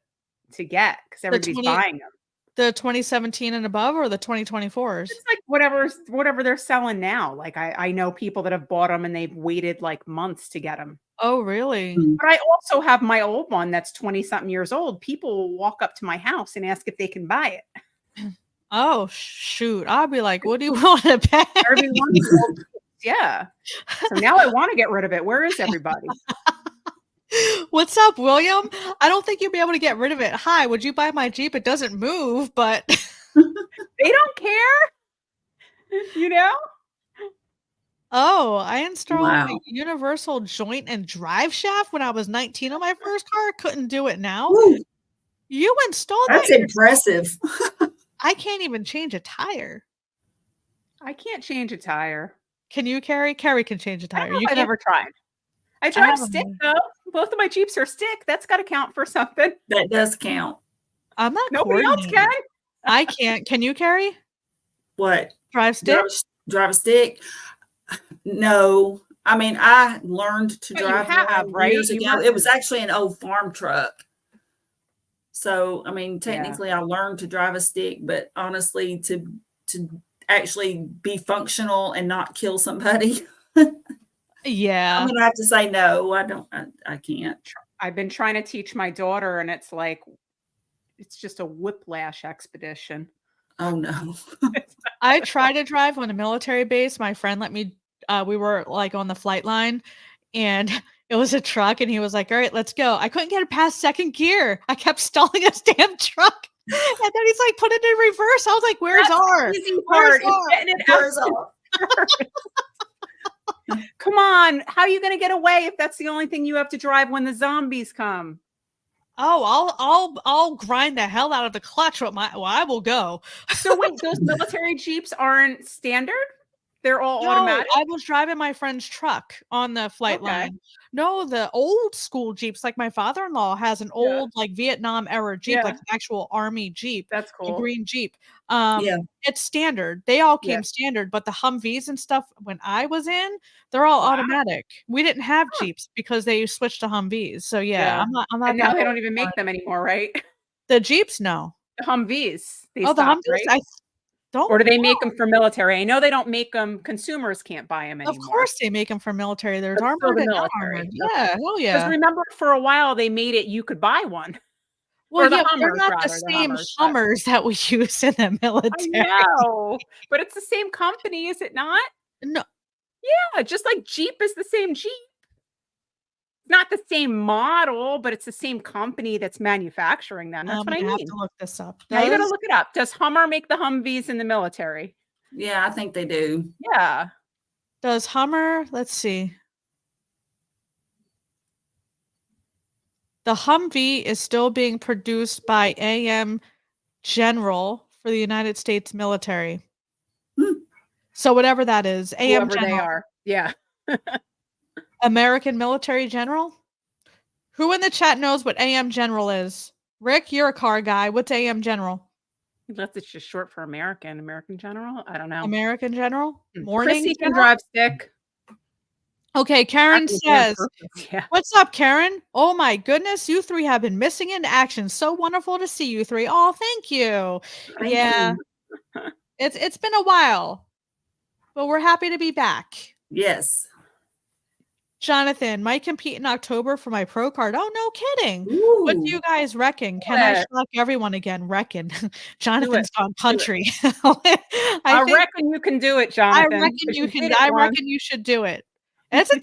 get because The everybody's 20 buying them. the 2017 and above or the 2024s? It's like whatever they're selling now. Like I know people that have bought them and they've waited like months to get them. Oh, really? Mm. But I also have my old one that's 20 something years old. People will walk up to my house and ask if they can buy it. Oh, shoot. I'll be like, "What do you wanna pay?" Everybody wants the old Jeeps, yeah. So now I wanna get rid of it. Where is everybody? "What's up, William? I don't think you'll be able to get rid of it. Hi, would you buy my Jeep? It doesn't move, but" They don't care, you know? Oh, I installed a Wow. universal joint and drive shaft when I was 19 on my first car, couldn't do it now. Woo, You installed that that's yourself? impressive. I can't even change a tire. I can't change a tire. Can you, Carrie? Carrie can change a I don't tire. know You if I've can't? ever tried. I I drive stick haven't. though. Both of my Jeeps are stick. That's gotta count for something. That does count. I'm not Nobody else can. coordinated. I can't. Can you, Carrie? What? Drive Drive stick? drive a stick? No. I mean, I learned to But you drive have, one right? years You ago. must It have. was actually an old farm truck. So, I mean, Yeah. technically I learned to drive a stick, but honestly, to actually be functional and not kill somebody, I'm Yeah. gonna have to say no. I can't. I've been trying to teach my daughter, and it's like it's just a whiplash expedition. Oh no. I tried to drive on a military base. My friend let me we were like on the flight line and it was a truck and he was like, "All right, let's go." I couldn't get it past second gear. I kept stalling his damn truck. And then he's like, "Put it in reverse." I was like, "Where's That's R? the easy Where's part, is R?" getting it out Where's all? first. Come on, how are you gonna get away if that's the only thing you have to drive when the zombies come? Oh, I'll grind the hell out of the clutch with my well, I will go. So wait, those military Jeeps aren't standard? They're all No, automatic? I was driving my friend's truck on the flight Okay, line. No, the old school Jeeps, like my father-in-law has an yeah, old, like, Vietnam era Jeep, like yeah, an actual army Jeep, that's a cool. green Jeep. Yeah. It's standard. They all Yeah. came standard, but the Humvees and stuff when I was in, they're all Wow, automatic. We didn't have huh, Jeeps because they switched to Humvees. So yeah, yeah, I'm not and that now they old. don't even make them anymore, right? The Jeeps, no. The Humvees, they Oh, the stopped, Humvees, right? I don't Or do they know. make them for military? I know they don't make them. Consumers can't buy them Of anymore, course they make them for military. There's but still armored the and military. non-armored. Okay. Yeah, hell Because yeah. remember for a while they made it you could buy one, Well, or the yeah, but they're Hummers not the rather, the same Hummers, but Hummers that we use in the I military. know, but it's the same company, is it not? No, Yeah, just like Jeep is the same Jeep. Not the same model, but it's the same company that's manufacturing them. That's I'm what I gonna have mean. to look this up. Now you gotta Does look it up. Does Hummer make the Humvees in the military? Yeah, I think they do. Yeah. does Hummer let's see. The Humvee is still being produced by AM General for the United States military. Hmm. So whatever that is, AM Whoever they General, are. Yeah. American Military General? Who in the chat knows what AM General is? Rick, you're a car guy. What's AM General? Unless it's just short for American General? I don't know. American General? Morning Chrissy can General? drive stick. Okay, Karen Acting on says, purpose, yeah. "What's up, Karen? Oh my goodness, you three have been missing in action. So wonderful to see you three. Oh, thank you. Thank Yeah, you. it's been a while, but we're happy to be back." Yes. Jonathan might compete in October for my pro card. Oh, no kidding. What do Ooh. you guys reckon? Do Can I it. shock everyone again? Reckon. Do it. Jonathan's gone Do it. country. I I think reckon you can do it, Jonathan, 'cause you did it I once. reckon you should do it. It's a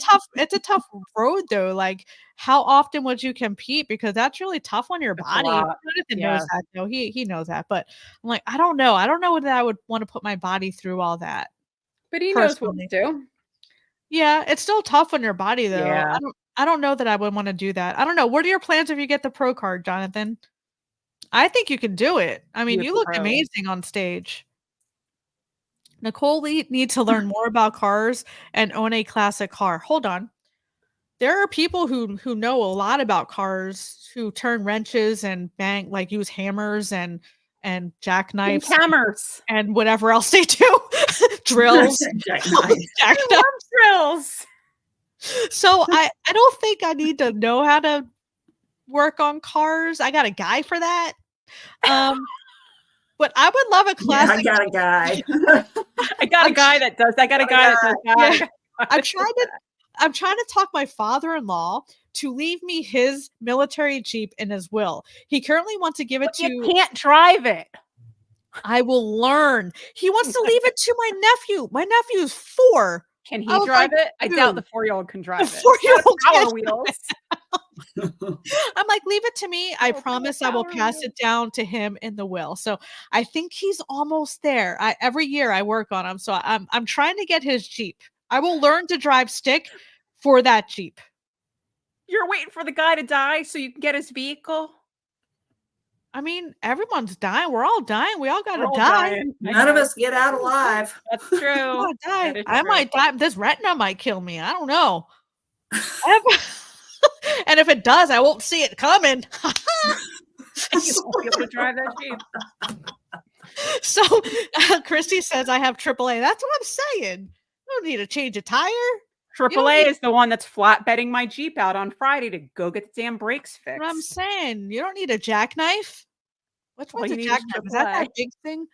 tough road though. Like, how often would you compete? Because that's really tough on your It's a body. lot. Jonathan knows Yes. that though. He knows that. But I'm like, I don't know. I don't know that I would want to put my body through all that But he knows what to personally. do. Yeah, it's still tough on your body though. Yeah. I don't know that I would want to do that. I don't know. What are your plans if you get the pro card, Jonathan? I think you can do it. I mean, You you look pro. amazing on stage. Nicole needs to learn more about cars and own a classic car. Hold on. There are people who know a lot about cars who turn wrenches and bang like use hammers and Pink jackknives hammers. and whatever else they do. Drills. Jackknife. I Jackknife. love drills. So I don't think I need to know how to work on cars. I got a guy for that. But I would love a Yeah, I classic. got a guy. I got a guy that does I got a guy that does Yeah. that. I'm trying to talk my father-in-law to leave me his military Jeep in his will. He currently wants to give it But you to can't drive it. I will learn. He wants to leave it to my nephew. My nephew's 4. Can I he was drive like, it? I doubt the "Dude, 4-year-old can the drive it. 4-year-old Power can't." wheels. I'm like, "Leave it to me. I Oh, promise I will power pass wheels. it down to him in the will." So, I think he's almost there. Every year I work on him, so I'm trying to get his Jeep. I will learn to drive stick for that Jeep. You're waiting for the guy to die so you can get his vehicle? I mean, everyone's dying. We're all dying. We all We're gotta all die. dying. I None of know. us get out alive. That's We true. gotta die. That is I true. might die. This retina might kill me. I don't know. And if it does, I won't see it coming. You won't be able to drive that Jeep. So Christy says I have AAA. That's what I'm saying. I don't need to change a tire. You don't AAA need is the one that's flatbedding my Jeep out on Friday to go get the damn brakes what I'm fixed. saying. You don't need a jackknife. Which All one's you a need is jackknife? Is that AAA. big thing?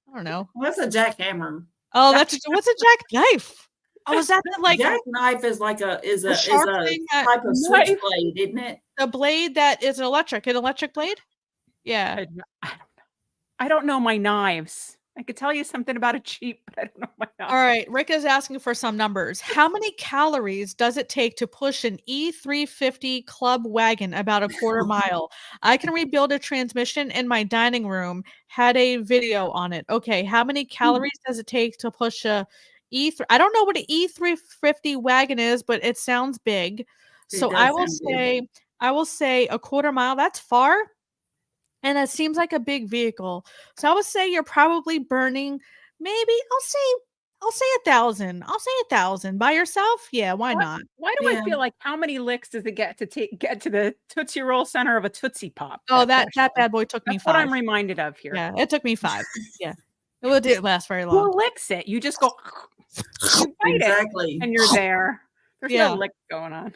I don't know. What's a jackhammer? Oh, Jack what's a jackknife? Oh, is that the Jackknife is like the is sharp a thing that type of Knife. switchblade, isn't it? the blade that is electric? An electric blade? Yeah. I don't know. I don't know my knives. I could tell you something about a Jeep, but I don't know my All knives. right, Rick is asking for some numbers. How many calories does it take to push an E350 club wagon about a quarter mile? I can rebuild a transmission in my dining room. Had a video on it. Okay, how many calories does it take to push a E3? I don't know what an E350 wagon is, but it sounds big. It So does sound big. I will say a quarter mile. That's far. And that seems like a big vehicle. So I would say you're probably burning maybe I'll say 1,000. I'll say 1,000 by yourself. Yeah, why What not? why do I Yeah. feel like how many licks does it get to the Tootsie Roll center of a Tootsie Pop? Oh, That that question. bad boy took me That's what 5. I'm reminded of here. Yeah, it took me 5. Yeah. It didn't last very long. Who licks it? You just go you bite it Exactly. and you're there. There's no Yeah. lick going on.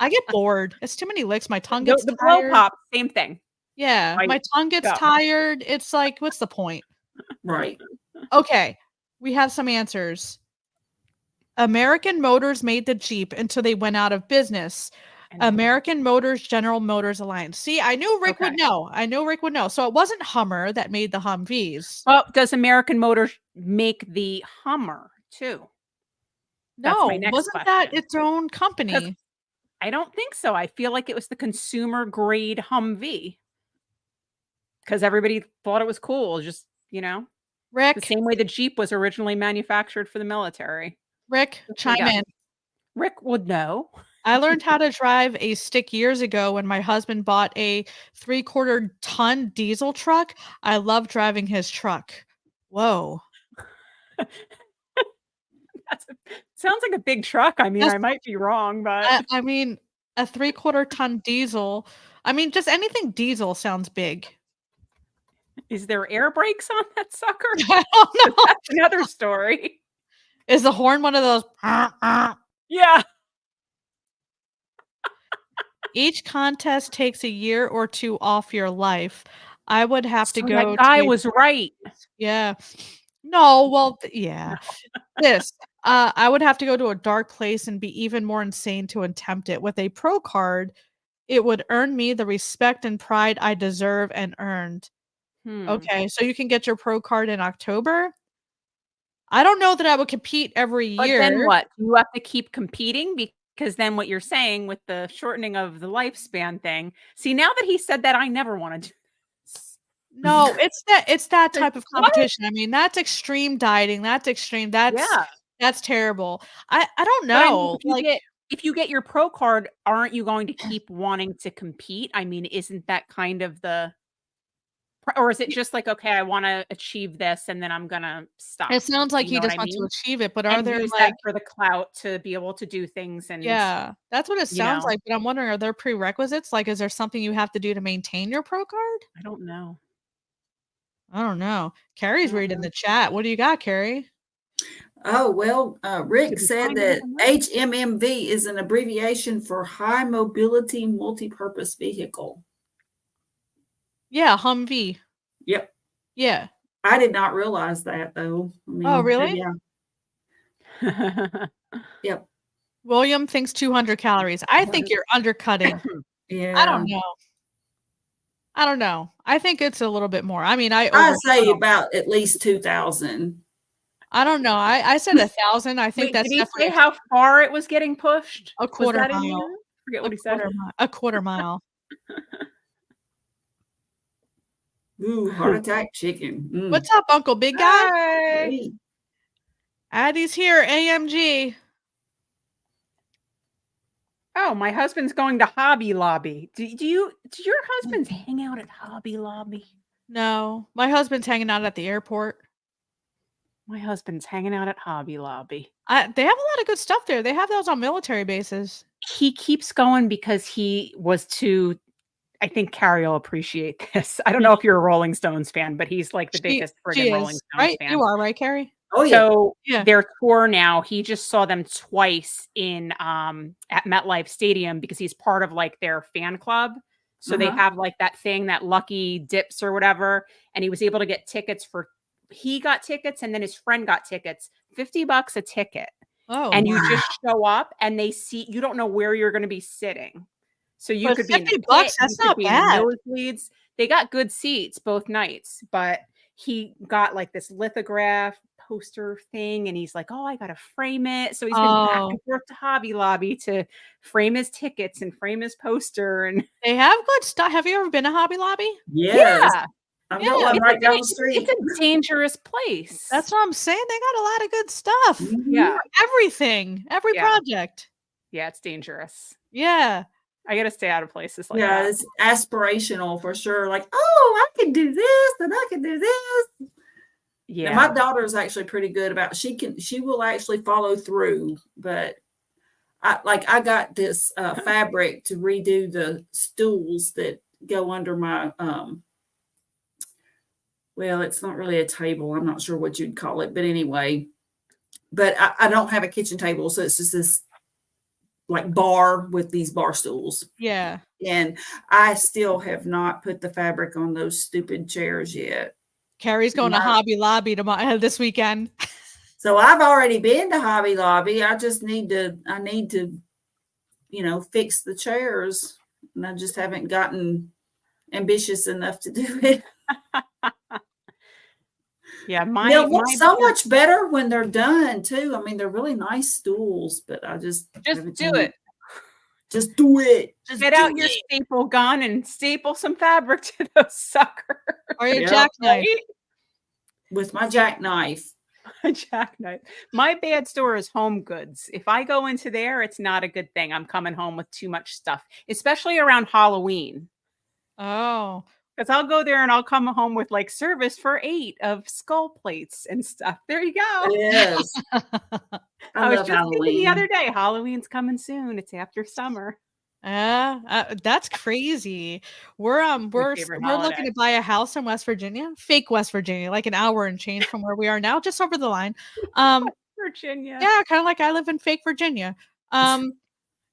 I get bored. It's too many licks. My tongue The gets the blow tired. pop, same thing. Yeah, Bite, my tongue gets go. tired. It's like, what's the point? Right. Okay, we have some answers. American Motors made the Jeep until they went out of business. And American Motors, General Motors Alliance. See, I knew Rick would Okay. know. I knew Rick would know. So it wasn't Hummer that made the Humvees. Well, does American Motors make the Hummer too? That's my No, next wasn't that question. its own 'Cause company? I don't think so. I feel like it was the consumer grade Humvee because everybody thought it was cool. Just, the Rick, same way the Jeep was originally manufactured for the military. Rick, Just a chime guess. in. Rick would know. I learned how to drive a stick years ago when my husband bought a 3/4 ton diesel truck. I love driving his truck. Whoa. Sounds like a big truck. I mean, That's I might be wrong, but I mean, a 3/4 ton diesel. I mean, just anything diesel sounds big. is there air brakes on that sucker? I don't know. That's another story. Is the horn one of those? Yeah. Each contest takes a year or 2 off your life. I would have to So that go to guy a was dark right. place. Yeah. No, well, yeah. This, I would have to go to a dark place and be even more insane to attempt it. With a pro card, it would earn me the respect and pride I deserve and earned. Hmm. Okay, so you can get your pro card in October? I don't know that I would compete every But then year. what? You have to keep competing because then what you're saying with the shortening of the lifespan thing. See, now that he said that, I never wanna do this. No, it's that Like, type of what? competition. I mean, that's extreme dieting, that's extreme, Yeah. that's terrible. I don't But I mean, know, like if you get your pro card, aren't you going to keep wanting to compete? I mean, isn't that kind of the or is it just like, "Okay, I wanna achieve this, and then I'm gonna it stop." sounds like You he know what just I wants to mean? achieve it, but are And there, use that like for the clout to be able to do things and, yeah, that's what it you sounds know, like, but I'm wondering, are there prerequisites? Like, is there something you have to do to maintain your pro card? I don't know. I don't know. I Carrie's don't reading know. the chat. What do you got, Carrie? Oh, well, Rick Did we said find that anything else? HMMV is an abbreviation for High Mobility Multipurpose Vehicle. Yeah, Humvee. Yep. Yeah. I did not realize that though. I Oh, mean, really? maybe yep. William thinks 200 calories. I think you're undercutting. I don't Yeah. know. I don't know. I think it's a little bit more. I mean, I I'd overshot say on about at least 2,000. I don't know. I said 1,000. I think Wait, did that's he definitely say how far it was getting pushed? a Was quarter that in mile. there? Forget A what he said. quarter mile. A quarter mile. Ooh, heart attack chicken. What's up, Uncle Big Guy? Hi. Hey. Addie's here, AMG. Oh, my husband's going to Hobby Lobby. Do your husbands hang out at Hobby Lobby? No, my husband's hanging out at the airport. My husband's hanging out at Hobby Lobby. They have a lot of good stuff there. They have those on military bases. He keeps going because he was too I think Carrie will appreciate this. I don't Yeah, know if you're a Rolling Stones fan, but he's like the biggest she friggin' Rolling is, Stones right? fan. You are, right, Carrie? Oh yeah. So, Yeah. their tour now, he just saw them twice in, at MetLife Stadium because he's part of, like, their fan club. So they Uh-huh. have, like, that thing, that lucky dips or whatever, and he was able to get tickets for he got tickets and then his friend got tickets, $50 a ticket. Oh, And you Wow. just show up and they see you don't know where you're gonna be sitting. So you but could be in the 50 pit, bucks, you that's could not be in the bad. nosebleeds. They got good seats both nights, but he got like this lithograph poster thing and he's like, "Oh, I gotta frame it." So he's been back Oh, and forth to Hobby Lobby to frame his tickets and frame his poster and they have good stuff. Have you ever been to Hobby Lobby? Yes. yeah, I've got Yeah, one it's a right down the it's street. a dangerous place. that's what I'm saying. They got a lot of good stuff Mhm. Yeah, for everything, every yeah, project. yeah, it's dangerous. Yeah. I gotta stay out of places like Yeah, that. it's aspirational for sure. Like, oh, I can do this and I can do this. Now my Yeah. daughter is actually pretty good about she will actually follow through, but I got this fabric to redo the stools that go under my well, it's not really a table. I'm not sure what you'd call it, but anyway, but I don't have a kitchen table, so it's just this like bar with these bar stools. Yeah. And I still have not put the fabric on those stupid chairs yet. Carrie's going And to Hobby Lobby tomorrow this weekend. so I've already been to Hobby Lobby. I need to, fix the chairs. And I just haven't gotten ambitious enough to do it. Yeah, They'll look my so bad much better when they're done too. I mean, they're really nice stools, but I just just haven't do done it. it. Just do it. Just Get do out your it. staple gun and staple some fabric to those suckers, Or your Yep. jackknife. right? With my jackknife. A jackknife. My bad store is Home Goods. If I go into there, it's not a good thing. I'm coming home with too much stuff, especially around Halloween. Oh. Because I'll go there and I'll come home with like service for 8 of skull plates and stuff. There you go. Yes. I I was love just thinking the other Halloween. day, Halloween's coming soon. It's after summer. That's crazy. We're My favorite we're holiday. looking to buy a house in West Virginia, fake West Virginia, like an hour and change from where we are now, just over the line. Um, Virginia. yeah, kind of like I live in fake Virginia. Um,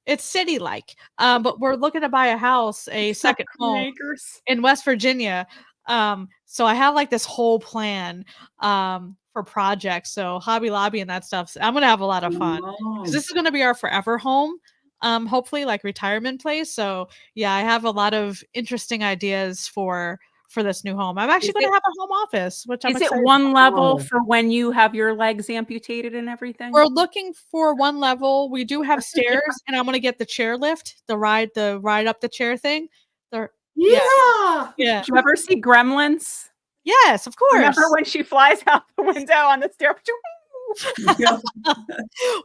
it's city-like, but we're looking to buy a house, a second home acres. in West Virginia. So I have like this whole plan for projects. So Hobby Lobby and that stuff. So I'm gonna have a lot of fun because Oh. this is gonna be our forever home. Hopefully like retirement place. So yeah, I have a lot of interesting ideas for this new home. I'm actually Is gonna it have a home office, which I'm is it excited. one level Oh. for when you have your legs amputated and everything? We're looking for one level. We do have stairs, and I'm gonna get the chair lift, the ride up the chair thing. The yeah, Yeah. yeah. Did you ever see Gremlins? Yes, of Remember course. when she flies out the window on the stair? Yeah.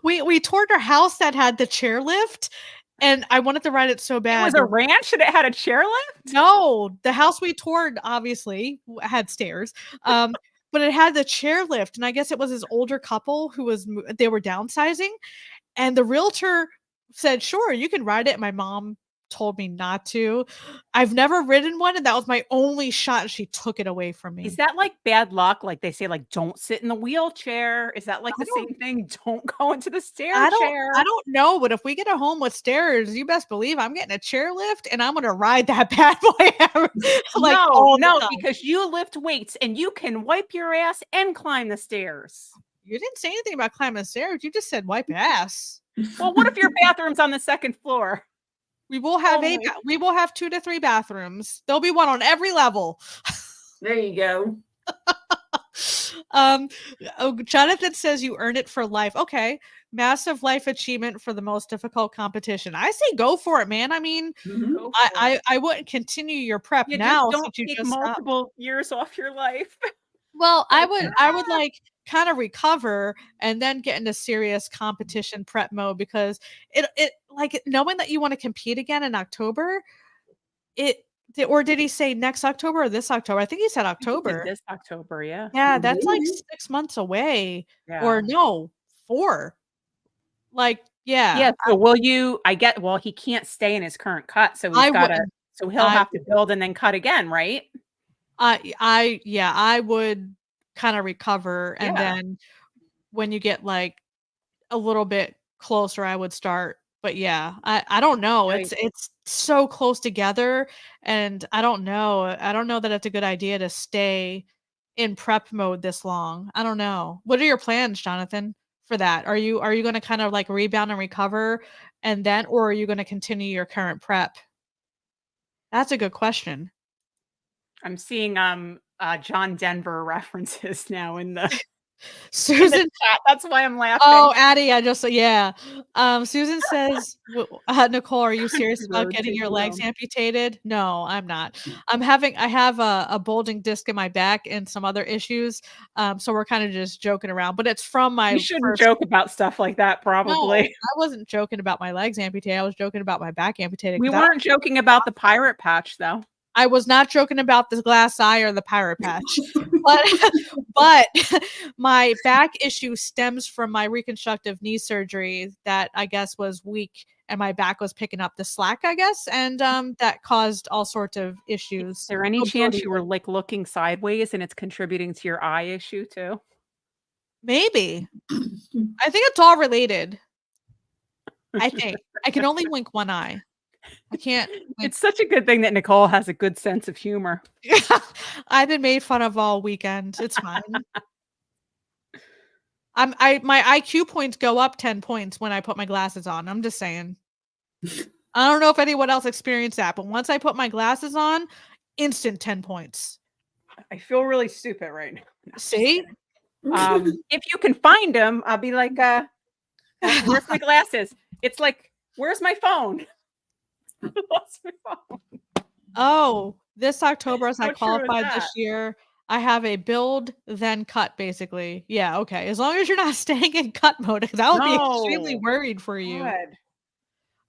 We toured a house that had the chairlift, and I wanted to ride it so It was bad. a ranch and it had a chairlift? No, the house we toured obviously had stairs, but it had the chairlift, and I guess it was this older couple who they were downsizing, and the realtor said, "Sure, you can ride it." My mom told me not to. I've never ridden one, and that was my only shot, and she took it away from Is me. that like bad luck? Like they say, like, don't sit in the wheelchair. Is that like I the don't same thing? Don't go into the stair I don't chair. I don't know, but if we get a home with stairs, you best believe I'm getting a chairlift and I'm gonna ride that bad boy like No, all the no, time. because you lift weights and you can wipe your ass and climb the stairs. You didn't say anything about climbing the stairs. You just said wipe ass. Well, what if your bathroom's on the second floor? Only. We will have 2 to 3 bathrooms. There'll be one on every level. There you go. Um, Jonathan says you earn it for life. Okay. Massive life achievement for the most difficult competition. I say go for it, man. I mean, Mhm. Go for it. I wouldn't continue your prep You just now don't since you take just stopped. multiple years off your life. Well, Like, I would like kind of recover and then get into serious competition prep mode because it like knowing that you want to compete again in October, or did he say next October or this October? I think he said I think he did October. this October, yeah. Yeah, that's like Really? 6 months away. Or Yeah. no, 4. Like, yeah, Yeah, so will you well, he can't stay in his current cut, so he's I gotta wouldn't. so he'll I have to build and then cut again, right? yeah, I would kinda recover, and Yeah. then when you get, like, a little bit closer, I would start. But yeah, I don't know. Right. It's so close together, and I don't know. I don't know that it's a good idea to stay in prep mode this long. I don't know. What are your plans, Jonathan, for that? Are you gonna kind of like rebound and recover and then or are you gonna continue your current prep? That's a good question. I'm seeing, John Denver references now in the Susan chat, that's why I'm Oh, laughing. Addie, I just yeah. Susan says, Nicole, are you serious Country about road, getting take your me legs home. amputated? No, I'm not. I have a bulging disc in my back and some other issues. So we're kind of just joking around, but it's from You my shouldn't first. joke about stuff like that, No, probably. I wasn't joking about my legs amputated. I was joking about my back amputated We because weren't joking about the pirate patch, though. I was not joking about the glass eye or the pirate patch. But but my back issue stems from my reconstructive knee surgery that I guess was weak and my back was picking up the slack, I guess, and that caused all sorts of Is issues. there any chance Mobility you were, like, looking sideways and it's contributing to your eye issue, too? maybe. I think it's all related. I think. I can only wink one eye. I can't wink. It's such a good thing that Nicole has a good sense of humor. I've been made fun of all weekend. It's fine. My IQ points go up 10 points when I put my glasses on. I'm just saying. I don't know if anyone else experienced that, but once I put my glasses on, instant 10 points. I feel really stupid right now. No, just See? kidding. If you can find them, I'll be like, "Where's my glasses?" It's like, "Where's my phone?" Lost my phone. Oh, this October, as I How true is qualified that? this year, I have a build then cut basically. Yeah, okay. As long as you're not staying in cut mode, 'cause I would be extremely No. worried for you. Good.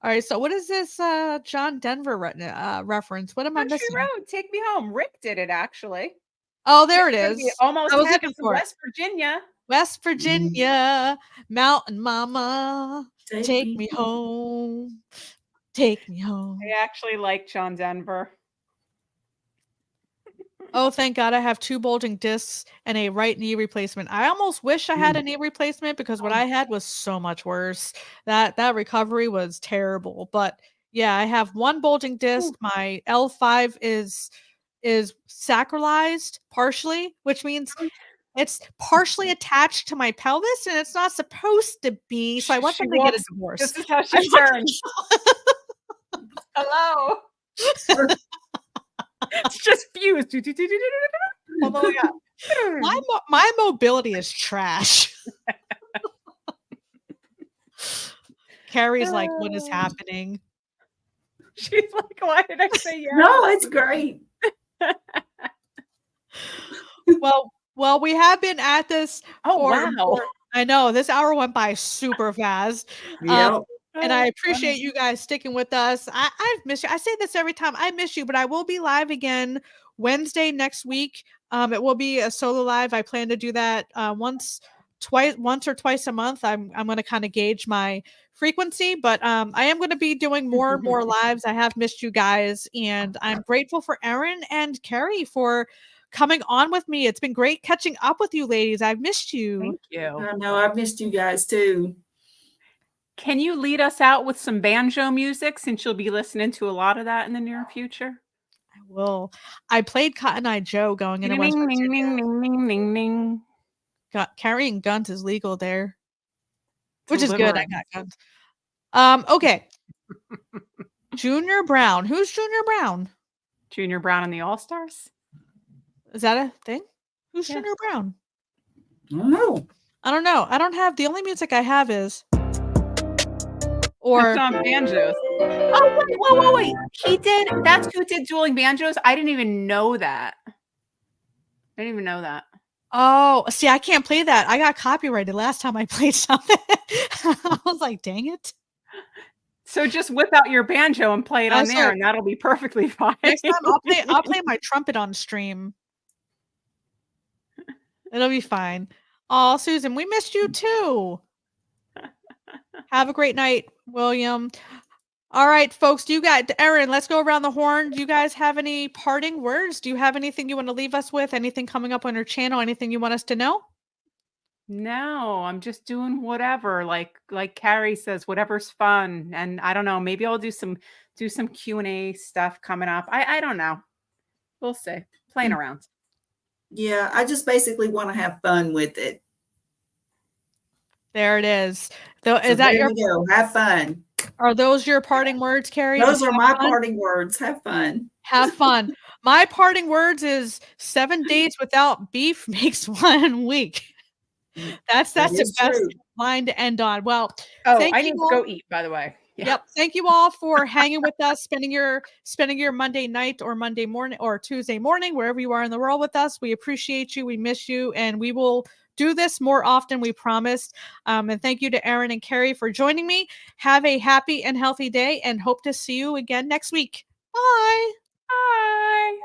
All right, so what is this John Denver reference? What am I Country missing? Road, Take Me Home. Rick did it, actually. Oh, there it It's gonna be is. I almost was heaven looking from for it. West Virginia. West Mm. Virginia, Mountain Mama, Take take me me home. home. Take me I home. actually like John Denver. Oh, thank God I have 2 bulging discs and a right knee replacement. I almost wish I had a knee replacement because what I had was so much worse. That recovery was terrible. But yeah, I have 1 bulging disc. My L5 is sacralized partially, which means it's partially attached to my pelvis and it's not supposed to be. So I want She them to get a walks. divorce. This is how I she want turns. Hello. It's just fused. although yeah, my mobility is trash. Carrie's like, "What is happening?" She's like, why did I say yes? No, it's great. Well, we have been at this Oh, for wow. I know this hour went by super fast. Yep. And I appreciate you guys sticking with us. I've missed you. I say this every time. I miss you, but I will be live again Wednesday next week. It will be a solo live. I plan to do that once or twice a month. I'm going to kind of gauge my frequency, but I am going to be doing more and more lives. I have missed you guys, and I'm grateful for Erin and Carrie for coming on with me. It's been great catching up with you ladies. I've missed you. Thank you. I know. I've missed you guys too. Can you lead us out with some banjo music since you'll be listening to a lot of that in the near future? I will. I played Cotton Eye Joe going into West Ding, ding, Virginia. ding, ding, ding, ding. Carrying guns is legal there, which is good. I Deliverance. got guns. Okay. Junior Brown. Who's Junior Brown? Junior Brown and the All-Stars? Is that a thing? Who's Yeah. Junior Brown? I don't know. I don't know. I don't have the only music I have is It's on banjos. Oh, wait. He did. That's who did dueling banjos. I didn't even know that. Oh, see, I can't play that. I got copyrighted last time I played something. I was like, dang it. So just whip out your banjo and play it on there, and that'll be perfectly fine. Next time I'll play my trumpet on stream. It'll be fine. Oh, Susan, we missed you too. Have a great night, William. All right, folks, Erin, let's go around the horn. Do you guys have any parting words? Do you have anything you want to leave us with? Anything coming up on your channel? Anything you want us to know? No, I'm just doing whatever. Like Carrie says, whatever's fun. And I don't know, maybe I'll do some Q&A stuff coming up. I don't know. We'll see. Playing around. Yeah, I just basically want to have fun with it. There it is. So there you go. Have fun. Are those your parting words, Carrie? Those are my parting words. Have fun. Have fun. My parting words is 7 days without beef makes 1 week. That's the best line to end on. Well, I need to go eat, by the way. Yeah. Yep. Thank you all for hanging with us, spending your Monday night or Monday morning or Tuesday morning, wherever you are in the world with us. We appreciate you. We miss you. And we will do this more often, we promised. And thank you to Erin and Carrie for joining me. Have a happy and healthy day and hope to see you again next week. Bye. Bye.